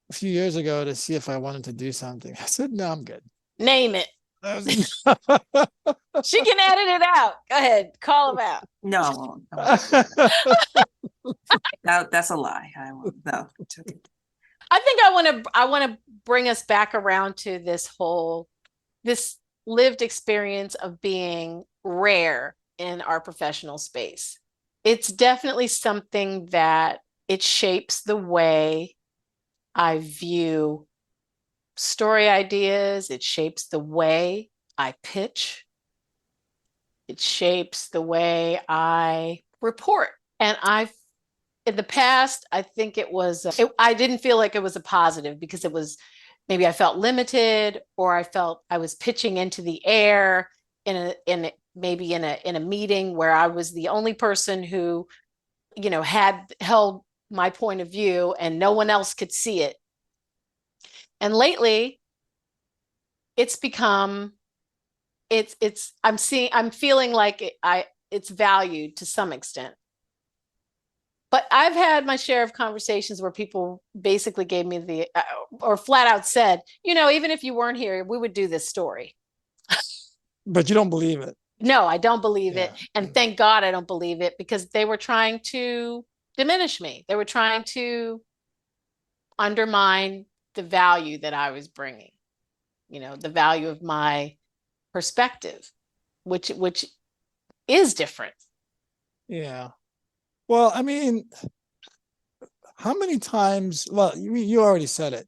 [SPEAKER 4] a few years ago to see if I wanted to do something. I said, no, I'm good.
[SPEAKER 2] Name it. She can edit it out. Go ahead. Call them out.
[SPEAKER 5] No, that's a lie. I won't. No.
[SPEAKER 2] I think I want to bring us back around to this lived experience of being rare in our professional space. It's definitely something that it shapes the way I view story ideas. It shapes the way I pitch. It shapes the way I report. And in the past, I think I didn't feel like it was a positive because maybe I felt limited, or I felt I was pitching into the air maybe in a meeting where I was the only person who, had held my point of view and no one else could see it. And lately, it's become, I'm feeling like it's valued to some extent. But I've had my share of conversations where people basically gave me or flat out said, even if you weren't here, we would do this story.
[SPEAKER 4] But you don't believe it.
[SPEAKER 2] No, I don't believe it. And thank God I don't believe it, because they were trying to diminish me. They were trying to undermine the value that I was bringing, the value of my perspective, which is different.
[SPEAKER 4] Yeah. Well, I mean, how many times, well, you already said it.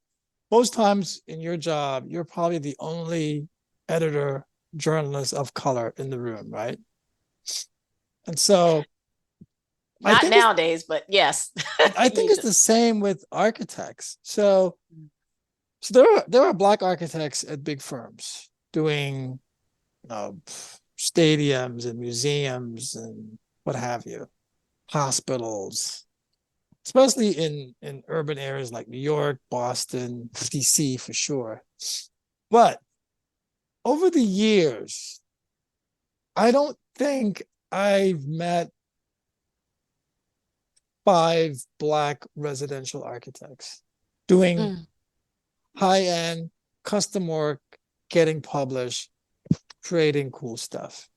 [SPEAKER 4] Most times in your job, you're probably the only editor, journalist of color in the room, right? And so
[SPEAKER 2] not nowadays, but yes.
[SPEAKER 4] I think it's the same with architects. So there are Black architects at big firms doing stadiums and museums and what have you, hospitals, especially in urban areas like New York, Boston, DC for sure. But over the years, I don't think I've met 5 Black residential architects doing high-end custom work, getting published, creating cool stuff.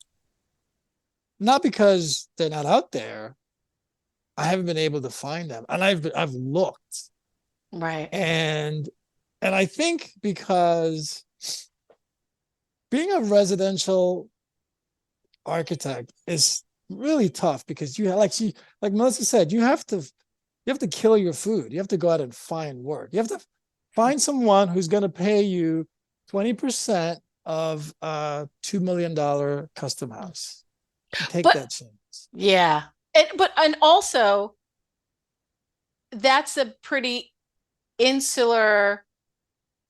[SPEAKER 4] Not because they're not out there. I haven't been able to find them, and I've looked.
[SPEAKER 2] Right.
[SPEAKER 4] And I think because being a residential architect is really tough, because like Melissa said, you have to kill your food. You have to go out and find work. You have to find someone who's going to pay you 20% of a $2 million custom house. Take that chance.
[SPEAKER 2] Yeah. And also, that's a pretty insular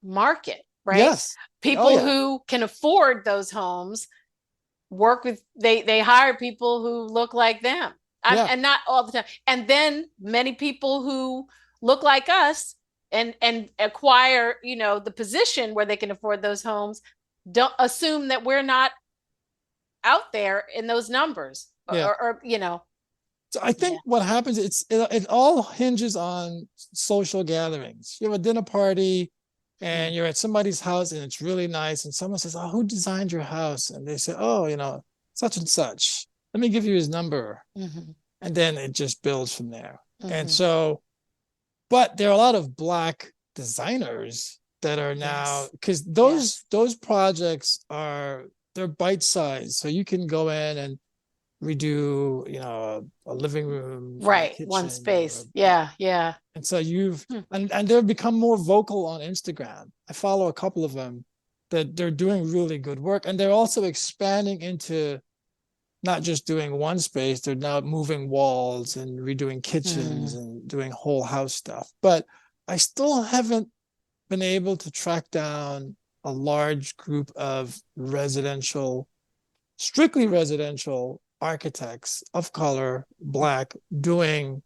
[SPEAKER 2] market, right?
[SPEAKER 4] Yes.
[SPEAKER 2] People who can afford those homes they hire people who look like them. And not all the time. And then many people who look like us and acquire, the position where they can afford those homes, don't assume that we're not out there in those numbers. Or
[SPEAKER 4] So I think what happens, it all hinges on social gatherings. You have a dinner party and you're at somebody's house and it's really nice, and someone says, "Oh, who designed your house?" And they say, "Oh, such and such. Let me give you his number." And then it just builds from there. And so, but there are a lot of Black designers that are now, because those projects they're bite-sized, so you can go in and redo a living room,
[SPEAKER 2] right, one space, and
[SPEAKER 4] so and they've become more vocal on Instagram. I follow a couple of them that they're doing really good work, and they're also expanding into not just doing one space. They're now moving walls and redoing kitchens and doing whole house stuff. But I still haven't been able to track down a large group of strictly residential architects of color, Black, doing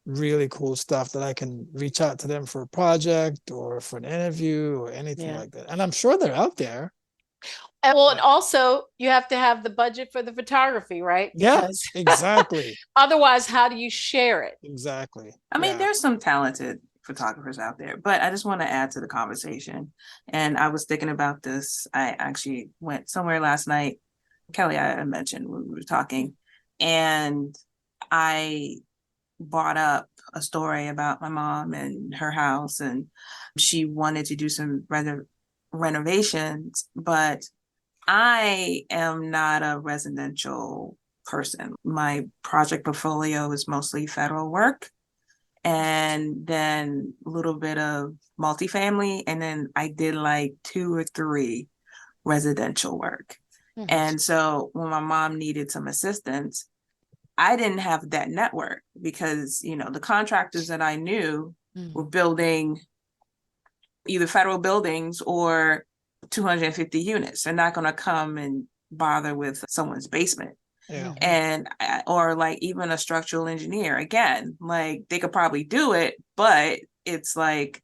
[SPEAKER 4] really cool stuff that I can reach out to them for a project or for an interview or anything like that. And I'm sure they're out there.
[SPEAKER 2] And also you have to have the budget for the photography, right?
[SPEAKER 4] Yeah,
[SPEAKER 2] Because
[SPEAKER 4] exactly.
[SPEAKER 2] otherwise, how do you share it?
[SPEAKER 4] Exactly.
[SPEAKER 5] I mean, there's some talented photographers out there, but I just want to add to the conversation. And I was thinking about this. I actually went somewhere last night. Kelly, I mentioned when we were talking, and I brought up a story about my mom and her house, and she wanted to do some renovations, but I am not a residential person. My project portfolio is mostly federal work and then a little bit of multifamily. And then I did like 2 or 3 residential work. Mm-hmm. And so when my mom needed some assistance, I didn't have that network because, the contractors that I knew were building either federal buildings or 250 units. They're not going to come and bother with someone's basement. Yeah. And or like even a structural engineer, again, like they could probably do it, but it's like,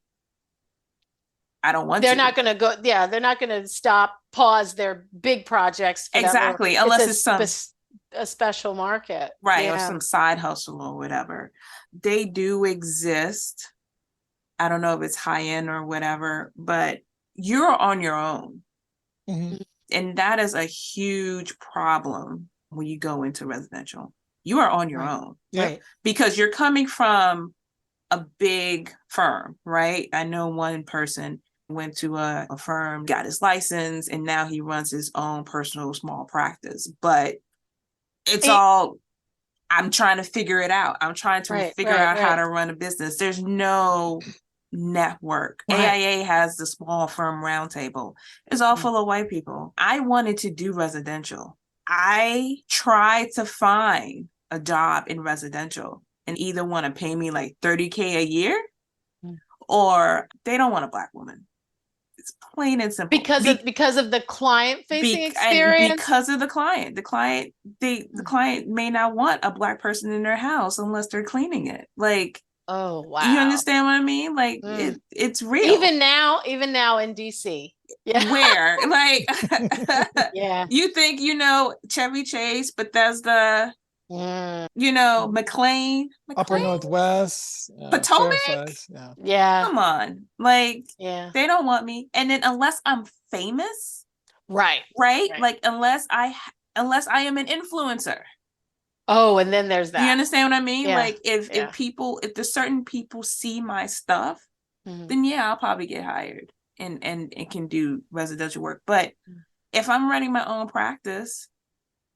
[SPEAKER 5] I don't want
[SPEAKER 2] they're
[SPEAKER 5] to.
[SPEAKER 2] Not going to go. Yeah. They're not going to pause their big projects.
[SPEAKER 5] Exactly. Unless it's
[SPEAKER 2] a special market.
[SPEAKER 5] Right. Yeah. Or some side hustle or whatever. They do exist. I don't know if it's high end or whatever, but you're on your own. Mm-hmm. And that is a huge problem when you go into residential. You are on your own.
[SPEAKER 2] Right.
[SPEAKER 5] Because you're coming from a big firm, right? I know one person went to a firm, got his license, and now he runs his own personal small practice. But I'm trying to figure it out. I'm trying to figure out how to run a business. There's no network. AIA has the small firm roundtable. It's all full of white people. I wanted to do residential. I tried to find a job in residential and either want to pay me like $30K a year or they don't want a Black woman. It's plain and simple. Because
[SPEAKER 2] of the client facing experience.
[SPEAKER 5] And because of the client. The client may not want a Black person in their house unless they're cleaning it. Like,
[SPEAKER 2] oh wow.
[SPEAKER 5] You understand what I mean? Like it's real.
[SPEAKER 2] Even now in DC. Yeah.
[SPEAKER 5] Where? Like
[SPEAKER 2] yeah.
[SPEAKER 5] You think Chevy Chase, Bethesda, McLean,
[SPEAKER 4] Upper Northwest,
[SPEAKER 5] Potomac.
[SPEAKER 2] Yeah.
[SPEAKER 5] Come on. Like they don't want me. And then unless I'm famous, right? Like unless I am an influencer.
[SPEAKER 2] Oh, and then there's that.
[SPEAKER 5] You understand what I mean? Yeah. Like if the certain people see my stuff, then I'll probably get hired and can do residential work. But if I'm running my own practice,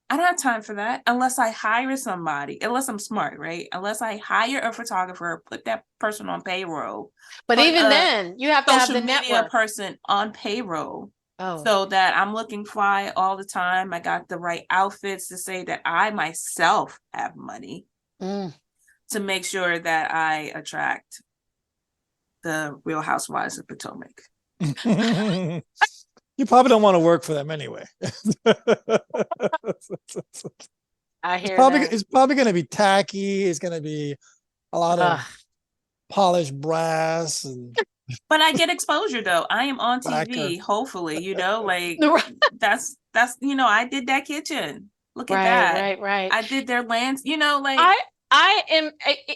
[SPEAKER 5] I don't have time for that unless I hire somebody, unless I'm smart, right? Unless I hire a photographer, put that person on payroll.
[SPEAKER 2] But even then, you have to have the network
[SPEAKER 5] person on payroll. Oh. So that I'm looking fly all the time. I got the right outfits to say that I myself have money to make sure that I attract the Real Housewives of Potomac.
[SPEAKER 4] You probably don't want to work for them anyway.
[SPEAKER 2] I hear
[SPEAKER 4] it's probably going to be tacky. It's going to be a lot of polished brass
[SPEAKER 5] But I get exposure though. I am on TV, hopefully, like that's I did that kitchen. Look at that.
[SPEAKER 2] Right.
[SPEAKER 5] I did their lands, like
[SPEAKER 2] I am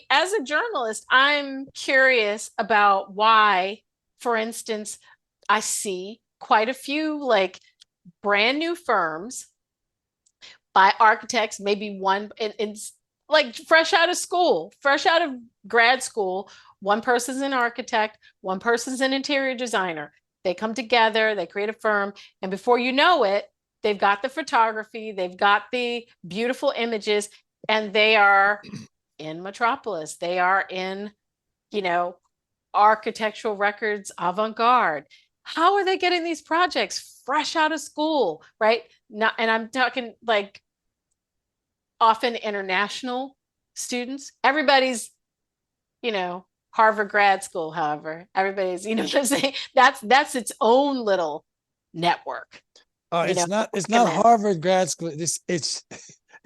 [SPEAKER 2] as a journalist, I'm curious about why, for instance, I see quite a few like brand new firms by architects, maybe one it's like fresh out of grad school. One person's an architect, one person's an interior designer. They come together, they create a firm, and before you know it, they've got the photography, they've got the beautiful images, and they are in Metropolis. They are in, architectural records, avant-garde. How are they getting these projects fresh out of school, right? Now, and I'm talking like often international students. Everybody's, Harvard grad school, however, everybody's, what I'm saying? That's its own little network.
[SPEAKER 4] Oh, it's not Harvard grad school. It's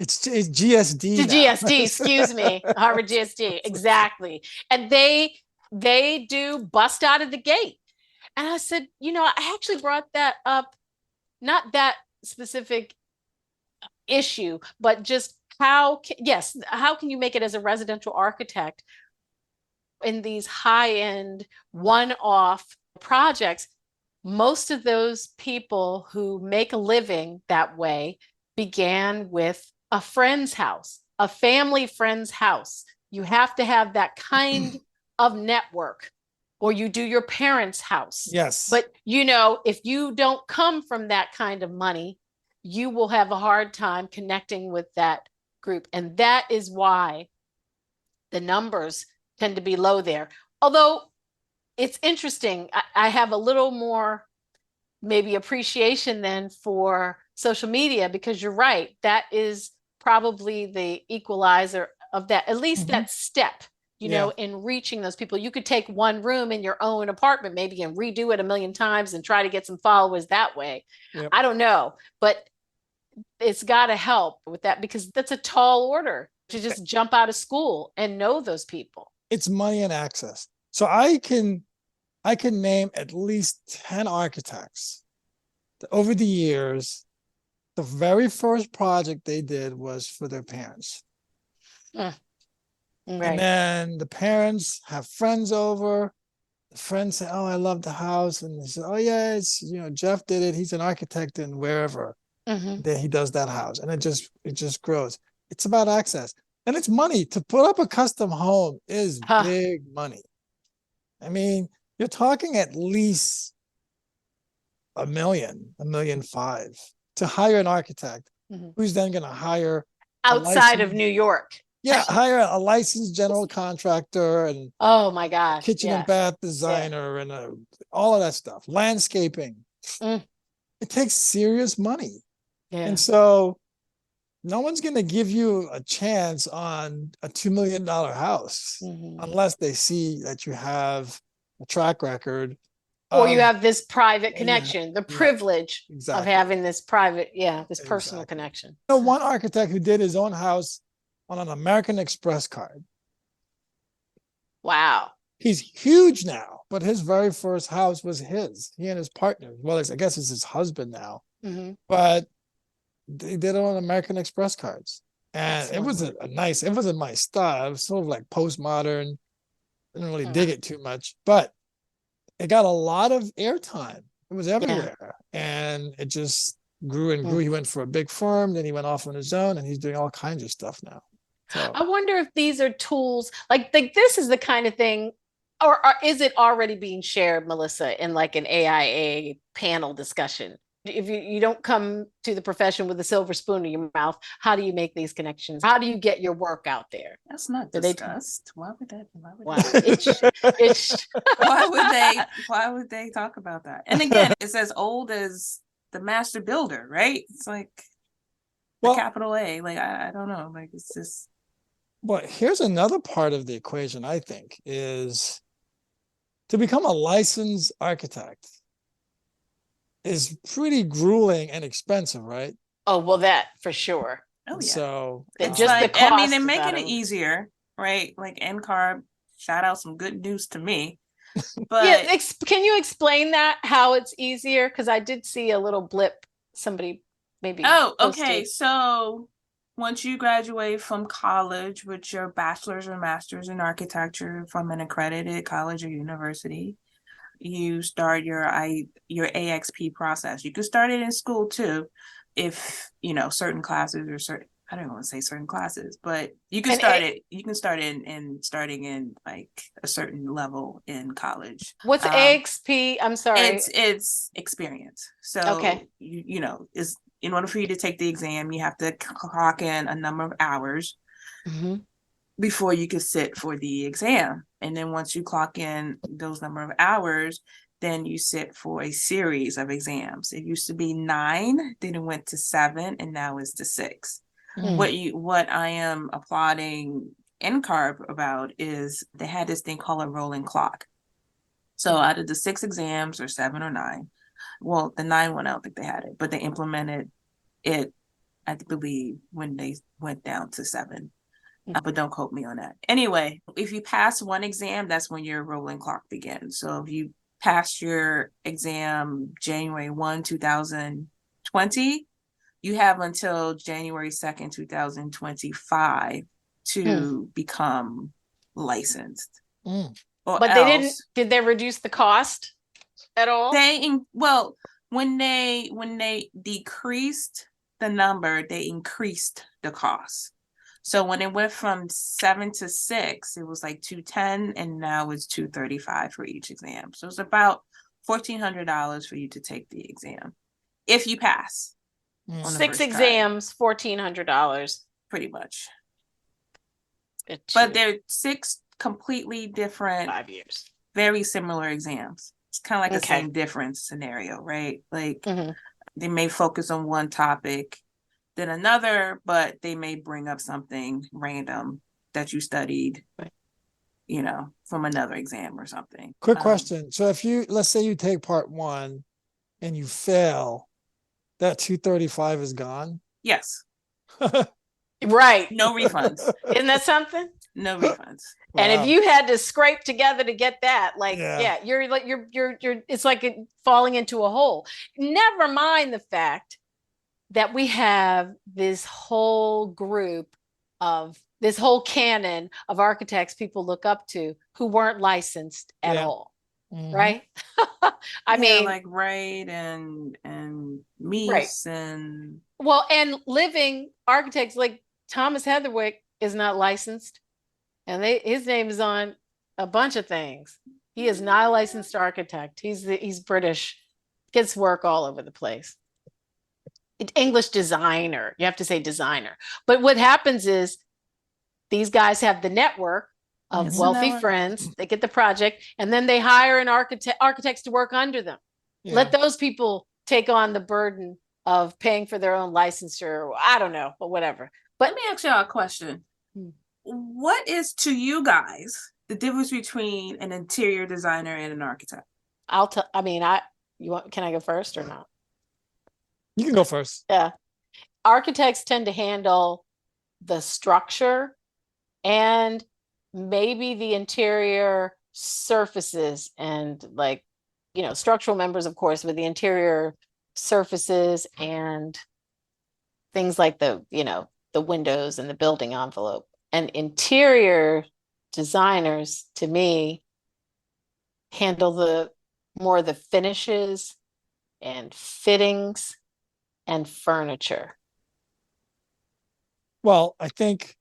[SPEAKER 4] GSD.
[SPEAKER 2] The GSD, excuse me. Harvard GSD. Exactly. And they do bust out of the gate. And I said, I actually brought that up not that specific issue, but just how can you make it as a residential architect in these high-end one-off projects? Most of those people who make a living that way began with a friend's house, a family friend's house. You have to have that kind of network, or you do your parents' house.
[SPEAKER 4] Yes.
[SPEAKER 2] But if you don't come from that kind of money, you will have a hard time connecting with that group. And that is why the numbers tend to be low there. Although it's interesting, I have a little more maybe appreciation then for social media, because you're right, that is probably the equalizer of that, at least that step, in reaching those people. You could take one room in your own apartment maybe and redo it a million times and try to get some followers that way. Yep. I don't know, but it's got to help with that, because that's a tall order to just jump out of school and know those people.
[SPEAKER 4] It's money and access. So I can name at least 10 architects that over the years, the very first project they did was for their parents. Right. And then the parents have friends over. The friends say, "Oh, I love the house." And they say, "Oh yeah, it's, Jeff did it. He's an architect in wherever." Then he does that house. And it just grows. It's about access. And it's money. To put up a custom home is big money. I mean, you're talking at least $1 million, $1.5 million to hire an architect, who's then going to hire
[SPEAKER 2] outside of New York.
[SPEAKER 4] Yeah, hire a licensed general contractor and
[SPEAKER 2] oh my gosh,
[SPEAKER 4] kitchen and bath designer and all of that stuff. Landscaping. It takes serious money. Yeah. And so no one's going to give you a chance on a $2 million house unless they see that you have a track record.
[SPEAKER 2] Or you have this private connection, the privilege of having this private, this personal connection.
[SPEAKER 4] One architect who did his own house on an American Express card.
[SPEAKER 2] Wow.
[SPEAKER 4] He's huge now, but his very first house was his. He and his partner. Well, I guess it's his husband now. But they did it on American Express cards. And it was a nice, it wasn't my style. It was sort of like postmodern. I didn't really dig it too much, but it got a lot of airtime. It was everywhere. And it just grew and grew. He went for a big firm, then he went off on his own, and he's doing all kinds of stuff now. So
[SPEAKER 2] I wonder if these are tools, like this is the kind of thing, or is it already being shared, Melissa, in like an AIA panel discussion? If you don't come to the profession with a silver spoon in your mouth, how do you make these connections? How do you get your work out there?
[SPEAKER 5] That's not discussed. Why would they talk about that? And again, it's as old as the master builder, right? It's like the capital A. Like, I don't know. Like, it's just.
[SPEAKER 4] Well, here's another part of the equation, I think, is to become a licensed architect is pretty grueling and expensive, right?
[SPEAKER 2] Oh, well, that for sure.
[SPEAKER 5] Oh, yeah.
[SPEAKER 4] So
[SPEAKER 5] it's just like, the cost. I mean, they're making it easier, right? Like NCARB, shout out some good news to me. But
[SPEAKER 2] can you explain that, how it's easier? Because I did see a little blip. Somebody maybe.
[SPEAKER 5] Oh, okay. So once you graduate from college with your bachelor's or master's in architecture from an accredited college or university, you start your AXP process. You can start it in school too, if certain classes or certain. I don't want to say certain classes, but you can start it. You can start starting in like a certain level in college.
[SPEAKER 2] What's AXP? I'm sorry.
[SPEAKER 5] It's experience. So is in order for you to take the exam, you have to clock in a number of hours before you can sit for the exam. And then once you clock in those number of hours, then you sit for a series of exams. It used to be 9, then it went to 7, and now it's to 6. What I am applauding NCARB about is they had this thing called a rolling clock. So out of the 6 exams, or 7 or 9, well, the 9 one, I don't think they had it, but they implemented it, I believe, when they went down to 7. But don't quote me on that. Anyway, if you pass one exam, that's when your rolling clock begins. So if you pass your exam January 1, 2000, 2020, you have until January 2nd, 2025 to become licensed. Or
[SPEAKER 2] but
[SPEAKER 5] else,
[SPEAKER 2] they didn't. Did they reduce the cost at all?
[SPEAKER 5] When they decreased the number, they increased the cost. So when it went from 7 to 6, it was like $210, and now it's $235 for each exam. So it's about $1,400 for you to take the exam if you pass.
[SPEAKER 2] 6 exams, $1,400,
[SPEAKER 5] pretty much. But they're 6 completely different,
[SPEAKER 2] 5 years,
[SPEAKER 5] very similar exams. It's kind of like a same difference scenario, right? Like they may focus on one topic than another, but they may bring up something random that you studied, from another exam or something.
[SPEAKER 4] Quick question. So let's say you take part 1 and you fail, that $235 is gone?
[SPEAKER 5] Yes.
[SPEAKER 2] Right.
[SPEAKER 5] No refunds.
[SPEAKER 2] Isn't that something?
[SPEAKER 5] No refunds.
[SPEAKER 2] Wow. And if you had to scrape together to get that, you're it's like falling into a hole. Never mind the fact that we have this whole canon of architects people look up to who weren't licensed at all. Right? I mean,
[SPEAKER 5] like Wright and Mies and
[SPEAKER 2] and living architects like Thomas Heatherwick is not licensed, and his name is on a bunch of things. He is not a licensed architect. He's British, gets work all over the place. English designer, you have to say designer. But what happens is these guys have the network of wealthy friends. They get the project, and then they hire an architects to work under them. Let those people take on the burden of paying for their own licensure. I don't know, but whatever. But
[SPEAKER 5] let me ask y'all a question. What is, to you guys, the difference between an interior designer and an architect?
[SPEAKER 2] Can I go first or not?
[SPEAKER 4] You can go first.
[SPEAKER 2] Yeah. Architects tend to handle the structure and maybe the interior surfaces and structural members, of course, with the interior surfaces and things like the windows and the building envelope. And interior designers, to me, handle more the finishes and fittings and furniture.
[SPEAKER 4] Well, I think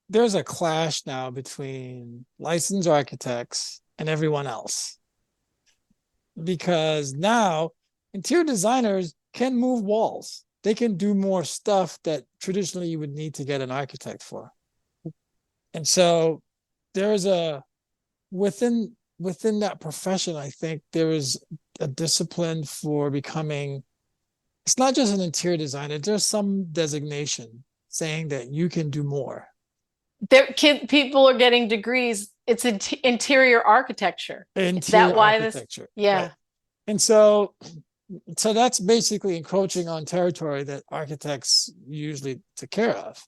[SPEAKER 4] there's a clash now between licensed architects and everyone else, because now interior designers can move walls. They can do more stuff that traditionally you would need to get an architect for. And so there's within that profession, I think there is a discipline for becoming, it's not just an interior designer, there's some designation saying that you can do more.
[SPEAKER 2] People are getting degrees. It's interior architecture. Is that why architecture?
[SPEAKER 4] Right. And so that's basically encroaching on territory that architects usually take care of.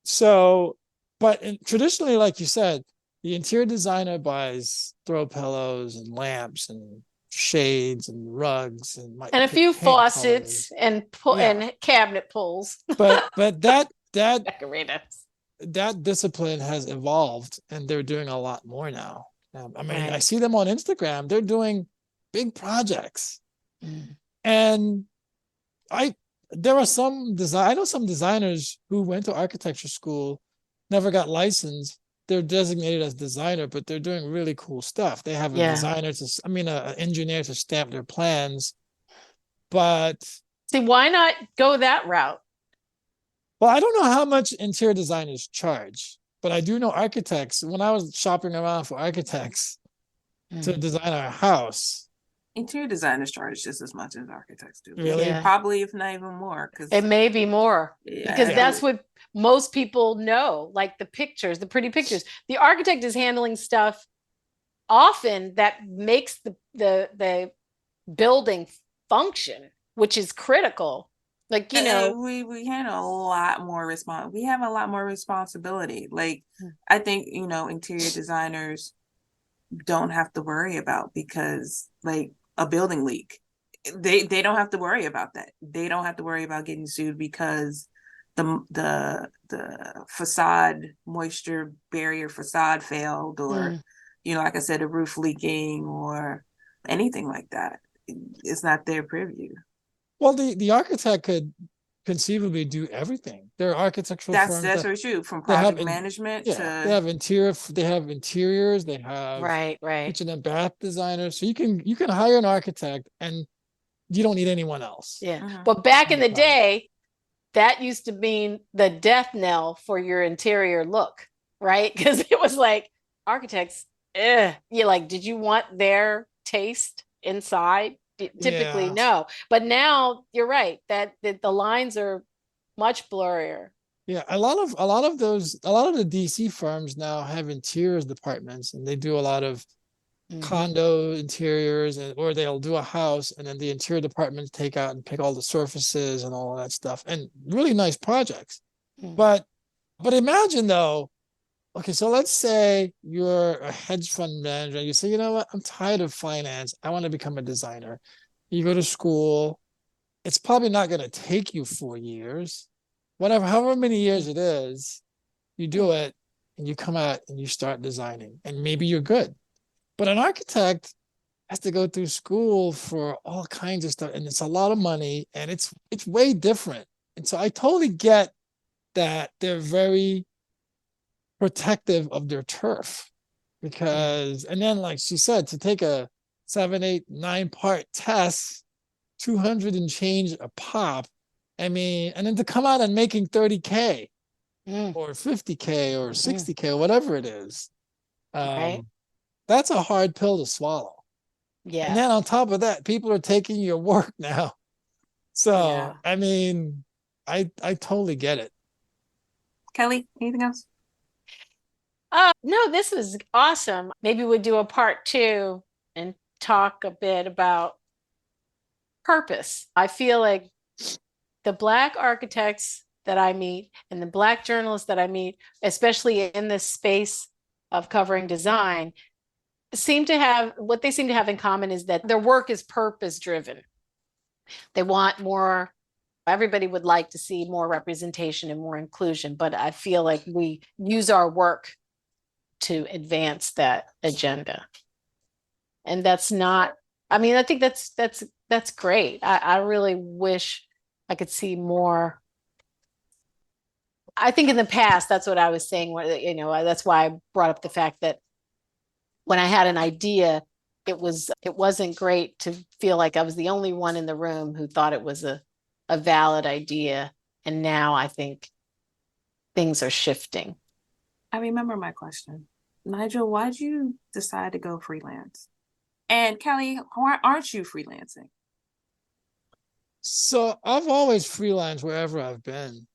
[SPEAKER 4] So, but traditionally, like you said, the interior designer buys throw pillows and lamps and shades and rugs and
[SPEAKER 2] a few faucets and cabinet pulls.
[SPEAKER 4] But that
[SPEAKER 2] decorators.
[SPEAKER 4] That discipline has evolved, and they're doing a lot more now. I see them on Instagram. They're doing big projects, and I know some designers who went to architecture school, never got licensed. They're designated as designer, but they're doing really cool stuff. They have an engineer to stamp their plans. But
[SPEAKER 2] see, why not go that route?
[SPEAKER 4] Well, I don't know how much interior designers charge, but I do know architects. When I was shopping around for architects to design our house,
[SPEAKER 5] interior designers charge just as much as architects do.
[SPEAKER 4] Really?
[SPEAKER 5] Yeah. Probably, if not even more.
[SPEAKER 2] It may be more because that's what most people know, like the pictures, the pretty pictures. The architect is handling stuff often that makes the building function, which is critical. Like,
[SPEAKER 5] we handle a lot more we have a lot more responsibility. Like, I think, interior designers don't have to worry about, because like a building leak, they don't have to worry about that. They don't have to worry about getting sued because the facade, moisture barrier facade failed, or like I said, a roof leaking or anything like that. It's not their purview.
[SPEAKER 4] Well, the architect could conceivably do everything. There are architectural firms
[SPEAKER 5] That's very true. From project management to
[SPEAKER 4] they have interiors, they have
[SPEAKER 2] right.
[SPEAKER 4] kitchen and bath designers. So you can hire an architect and you don't need anyone else.
[SPEAKER 2] Yeah. But back in the day, that used to mean the death knell for your interior look, right? Because it was like architects, you're like, did you want their taste inside? Typically, no. But now you're right that the lines are much blurrier.
[SPEAKER 4] Yeah, a lot of the DC firms now have interiors departments, and they do a lot of condo interiors, or they'll do a house, and then the interior departments take out and pick all the surfaces and all of that stuff, and really nice projects. But imagine though, okay, so let's say you're a hedge fund manager. You say, you know what, I'm tired of finance. I want to become a designer. You go to school. It's probably not going to take you 4 years. However many years it is, you do it and you come out and you start designing, and maybe you're good. But an architect has to go through school for all kinds of stuff, and it's a lot of money, and it's way different. And so I totally get that they're very protective of their turf, because, and then like she said, to take a 7, 8, 9 part test, 200 and change a pop. I mean, and then to come out and making 30K or 50K or 60K or whatever it is.
[SPEAKER 2] Right.
[SPEAKER 4] That's a hard pill to swallow.
[SPEAKER 2] Yeah.
[SPEAKER 4] And then on top of that, people are taking your work now. So, I mean, I totally get it.
[SPEAKER 5] Kelly, anything else?
[SPEAKER 2] No, this is awesome. Maybe we'll do a part 2 and talk a bit about purpose. I feel like the Black architects that I meet and the Black journalists that I meet, especially in this space of covering design, seem to have in common is that their work is purpose driven. They want more. Everybody would like to see more representation and more inclusion, but I feel like we use our work to advance that agenda. And that's not, I mean, I think that's great. I really wish I could see more. I think in the past, that's what I was saying, that's why I brought up the fact that when I had an idea, it wasn't great to feel like I was the only one in the room who thought it was a valid idea. And now I think things are shifting.
[SPEAKER 5] I remember my question. Nigel, why'd you decide to go freelance? And Kelly, why aren't you freelancing?
[SPEAKER 4] So I've always freelanced wherever I've been.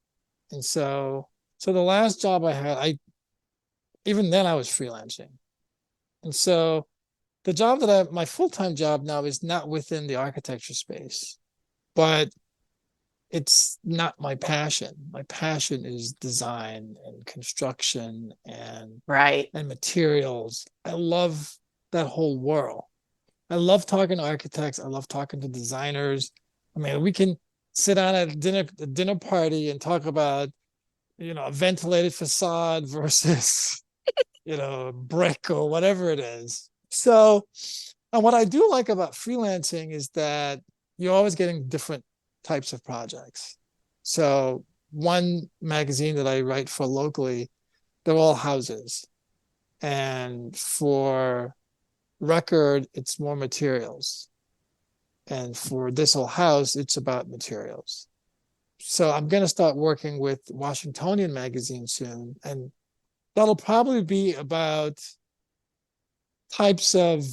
[SPEAKER 4] And so the last job I had, even then I was freelancing. And so the job my full-time job now is not within the architecture space, but it's not my passion. My passion is design and construction and materials. I love that whole world. I love talking to architects. I love talking to designers. I mean, we can sit down at a dinner party and talk about, a ventilated facade versus, brick or whatever it is. So, and what I do like about freelancing is that you're always getting different types of projects. So one magazine that I write for locally, they're all houses. And for Record, it's more materials. And for This Whole House, it's about materials. So I'm going to start working with Washingtonian magazine soon. And that'll probably be about types of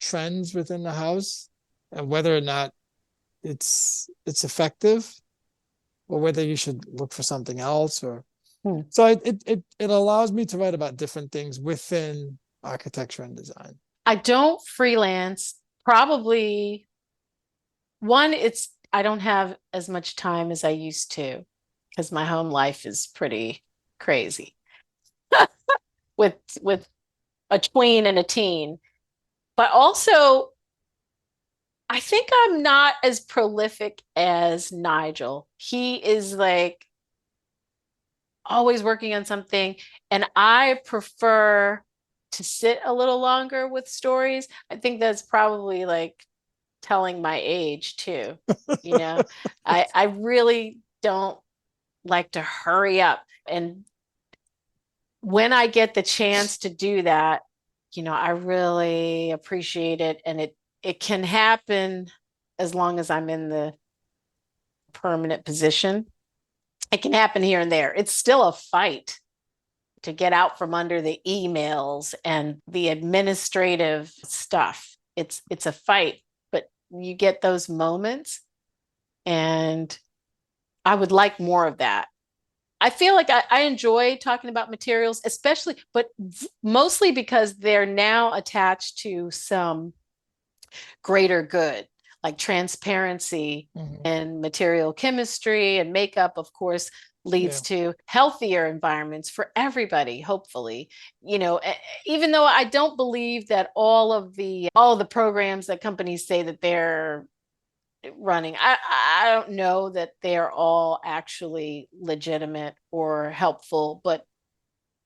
[SPEAKER 4] trends within the house and whether or not it's effective, or whether you should look for something else. Or so it allows me to write about different things within architecture and design.
[SPEAKER 2] I don't freelance. Probably I don't have as much time as I used to because my home life is pretty crazy with a tween and a teen. But also, I think I'm not as prolific as Nigel. He is like always working on something, and I prefer to sit a little longer with stories. I think that's probably like telling my age too. You know, I really don't like to hurry up. And when I get the chance to do that, I really appreciate it. And it can happen as long as I'm in the permanent position. It can happen here and there. It's still a fight to get out from under the emails and the administrative stuff. It's a fight, but you get those moments, and I would like more of that. I feel like I enjoy talking about materials, especially, but mostly because they're now attached to some greater good, like transparency and material chemistry and makeup, of course, leads to healthier environments for everybody, hopefully. Even though I don't believe that all the programs that companies say that they're running, I don't know that they're all actually legitimate or helpful, but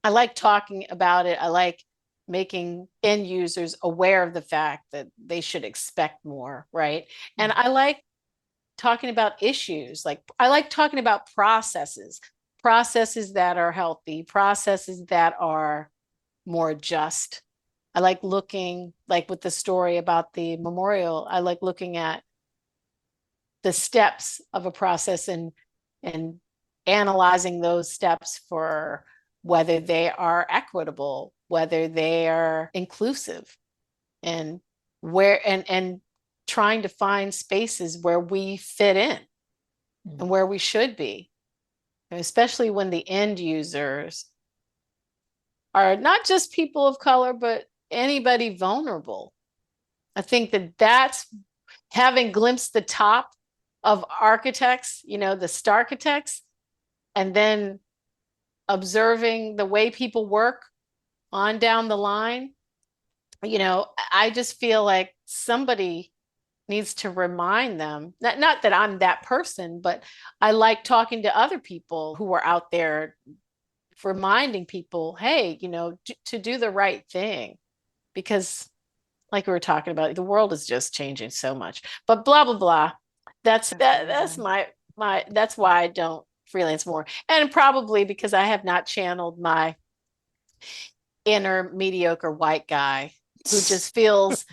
[SPEAKER 2] I like talking about it. I like making end users aware of the fact that they should expect more, right? And I like talking about issues. Like, I like talking about processes that are healthy, processes that are more just. I like looking, like with the story about the memorial, I like looking at the steps of a process and analyzing those steps for whether they are equitable, whether they are inclusive, and trying to find spaces where we fit in and where we should be, especially when the end users are not just people of color, but anybody vulnerable. I think that's having glimpsed the top of architects, the starchitects, and then observing the way people work on down the line. I just feel like somebody needs to remind them, not that I'm that person, but I like talking to other people who are out there, reminding people, hey, to do the right thing, because like we were talking about, the world is just changing so much. But blah blah blah. That's my that's why I don't freelance more, and probably because I have not channeled my inner mediocre white guy who just feels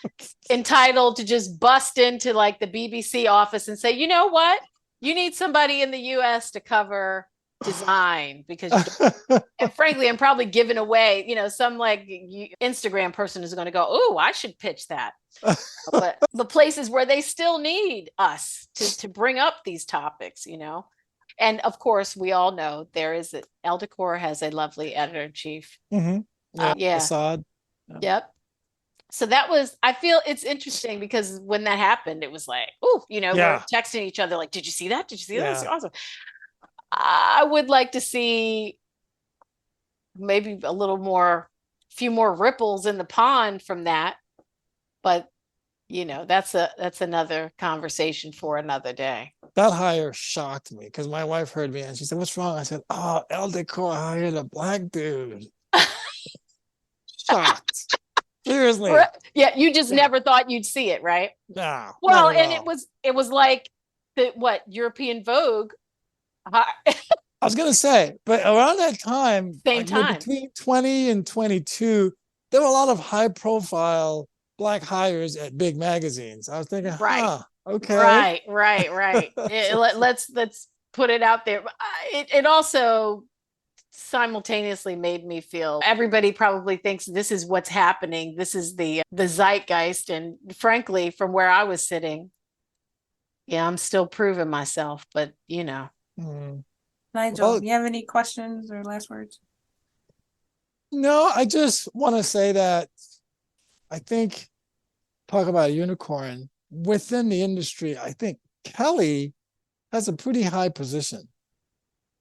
[SPEAKER 2] entitled to just bust into like the BBC office and say, you know what, you need somebody in the US to cover design, because and frankly, I'm probably giving away, some like Instagram person is going to go, oh, I should pitch that. But the places where they still need us to bring up these topics, and of course, we all know El Decor has a lovely editor-in-chief.
[SPEAKER 4] Assad.
[SPEAKER 2] Yep. So I feel it's interesting, because when that happened, it was like, we're texting each other like, did you see that? Did you see that? That's awesome. I would like to see maybe few more ripples in the pond from that. But, that's another conversation for another day.
[SPEAKER 4] That hire shocked me, because my wife heard me and she said, what's wrong? I said, oh, El Decor hired a black dude. Shocked. Seriously.
[SPEAKER 2] Yeah, you just never thought you'd see it, right?
[SPEAKER 4] No.
[SPEAKER 2] Well, and it was like European Vogue.
[SPEAKER 4] I was gonna say, but around that time,
[SPEAKER 2] same time,
[SPEAKER 4] between 20 and 22, there were a lot of high-profile black hires at big magazines. I was thinking, okay,
[SPEAKER 2] right. Let's put it out there. It also simultaneously made me feel everybody probably thinks this is what's happening. This is the zeitgeist, and frankly, from where I was sitting, I'm still proving myself. But
[SPEAKER 5] Nigel, you have any questions or last words?
[SPEAKER 4] No, I just want to say that I think, talk about a unicorn within the industry, I think Kelly has a pretty high position.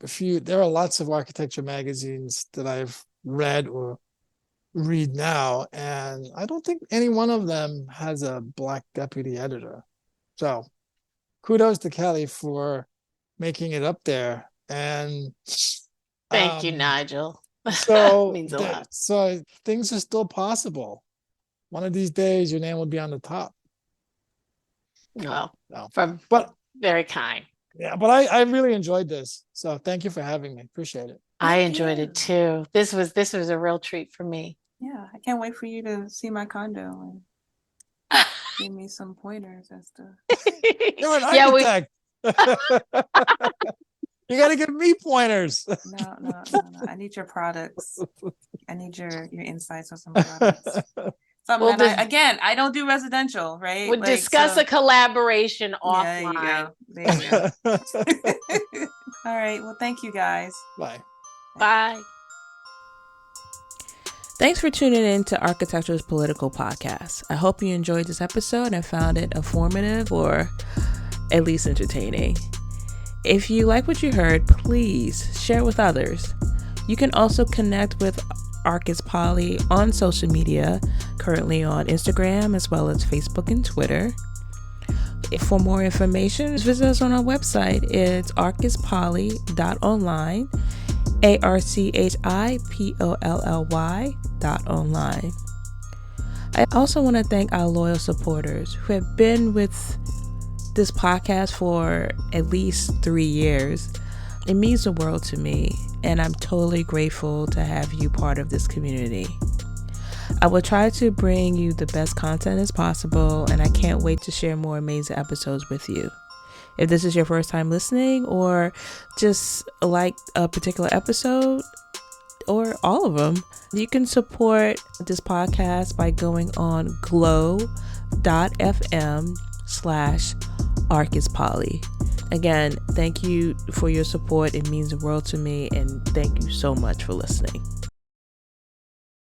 [SPEAKER 4] There are lots of architecture magazines that I've read or read now, and I don't think any one of them has a black deputy editor. So kudos to Kelly for making it up there. And
[SPEAKER 2] Thank you, Nigel.
[SPEAKER 4] So
[SPEAKER 2] means a lot.
[SPEAKER 4] So things are still possible. One of these days your name will be on the top.
[SPEAKER 2] Well,
[SPEAKER 4] No.
[SPEAKER 2] but very kind.
[SPEAKER 4] Yeah, but I really enjoyed this. So thank you for having me. Appreciate it.
[SPEAKER 2] I enjoyed it too. This was a real treat for me.
[SPEAKER 5] Yeah, I can't wait for you to see my condo and give me some pointers as to.
[SPEAKER 4] You're an architect. You got to give me pointers.
[SPEAKER 5] No. I need your products. I need your insights on some products. Something that I don't do residential, right?
[SPEAKER 2] We'll discuss a collaboration offline.
[SPEAKER 5] There you go. All right. Well, thank you guys.
[SPEAKER 4] Bye.
[SPEAKER 2] Bye.
[SPEAKER 1] Thanks for tuning in to Architecture's Political Podcast. I hope you enjoyed this episode and found it informative or at least entertaining. If you like what you heard, please share with others. You can also connect with Arcus Poly on social media, currently on Instagram as well as Facebook and Twitter. For more information, visit us on our website. It's arcuspoly.online, ARCHIPOLLY.online. I also want to thank our loyal supporters who have been with this podcast for at least 3 years. It means the world to me, and I'm totally grateful to have you part of this community. I will try to bring you the best content as possible, and I can't wait to share more amazing episodes with you. If this is your first time listening, or just like a particular episode, or all of them, you can support this podcast by going on glow.fm/ArcusPoly. Again, thank you for your support. It means the world to me, and thank you so much for listening.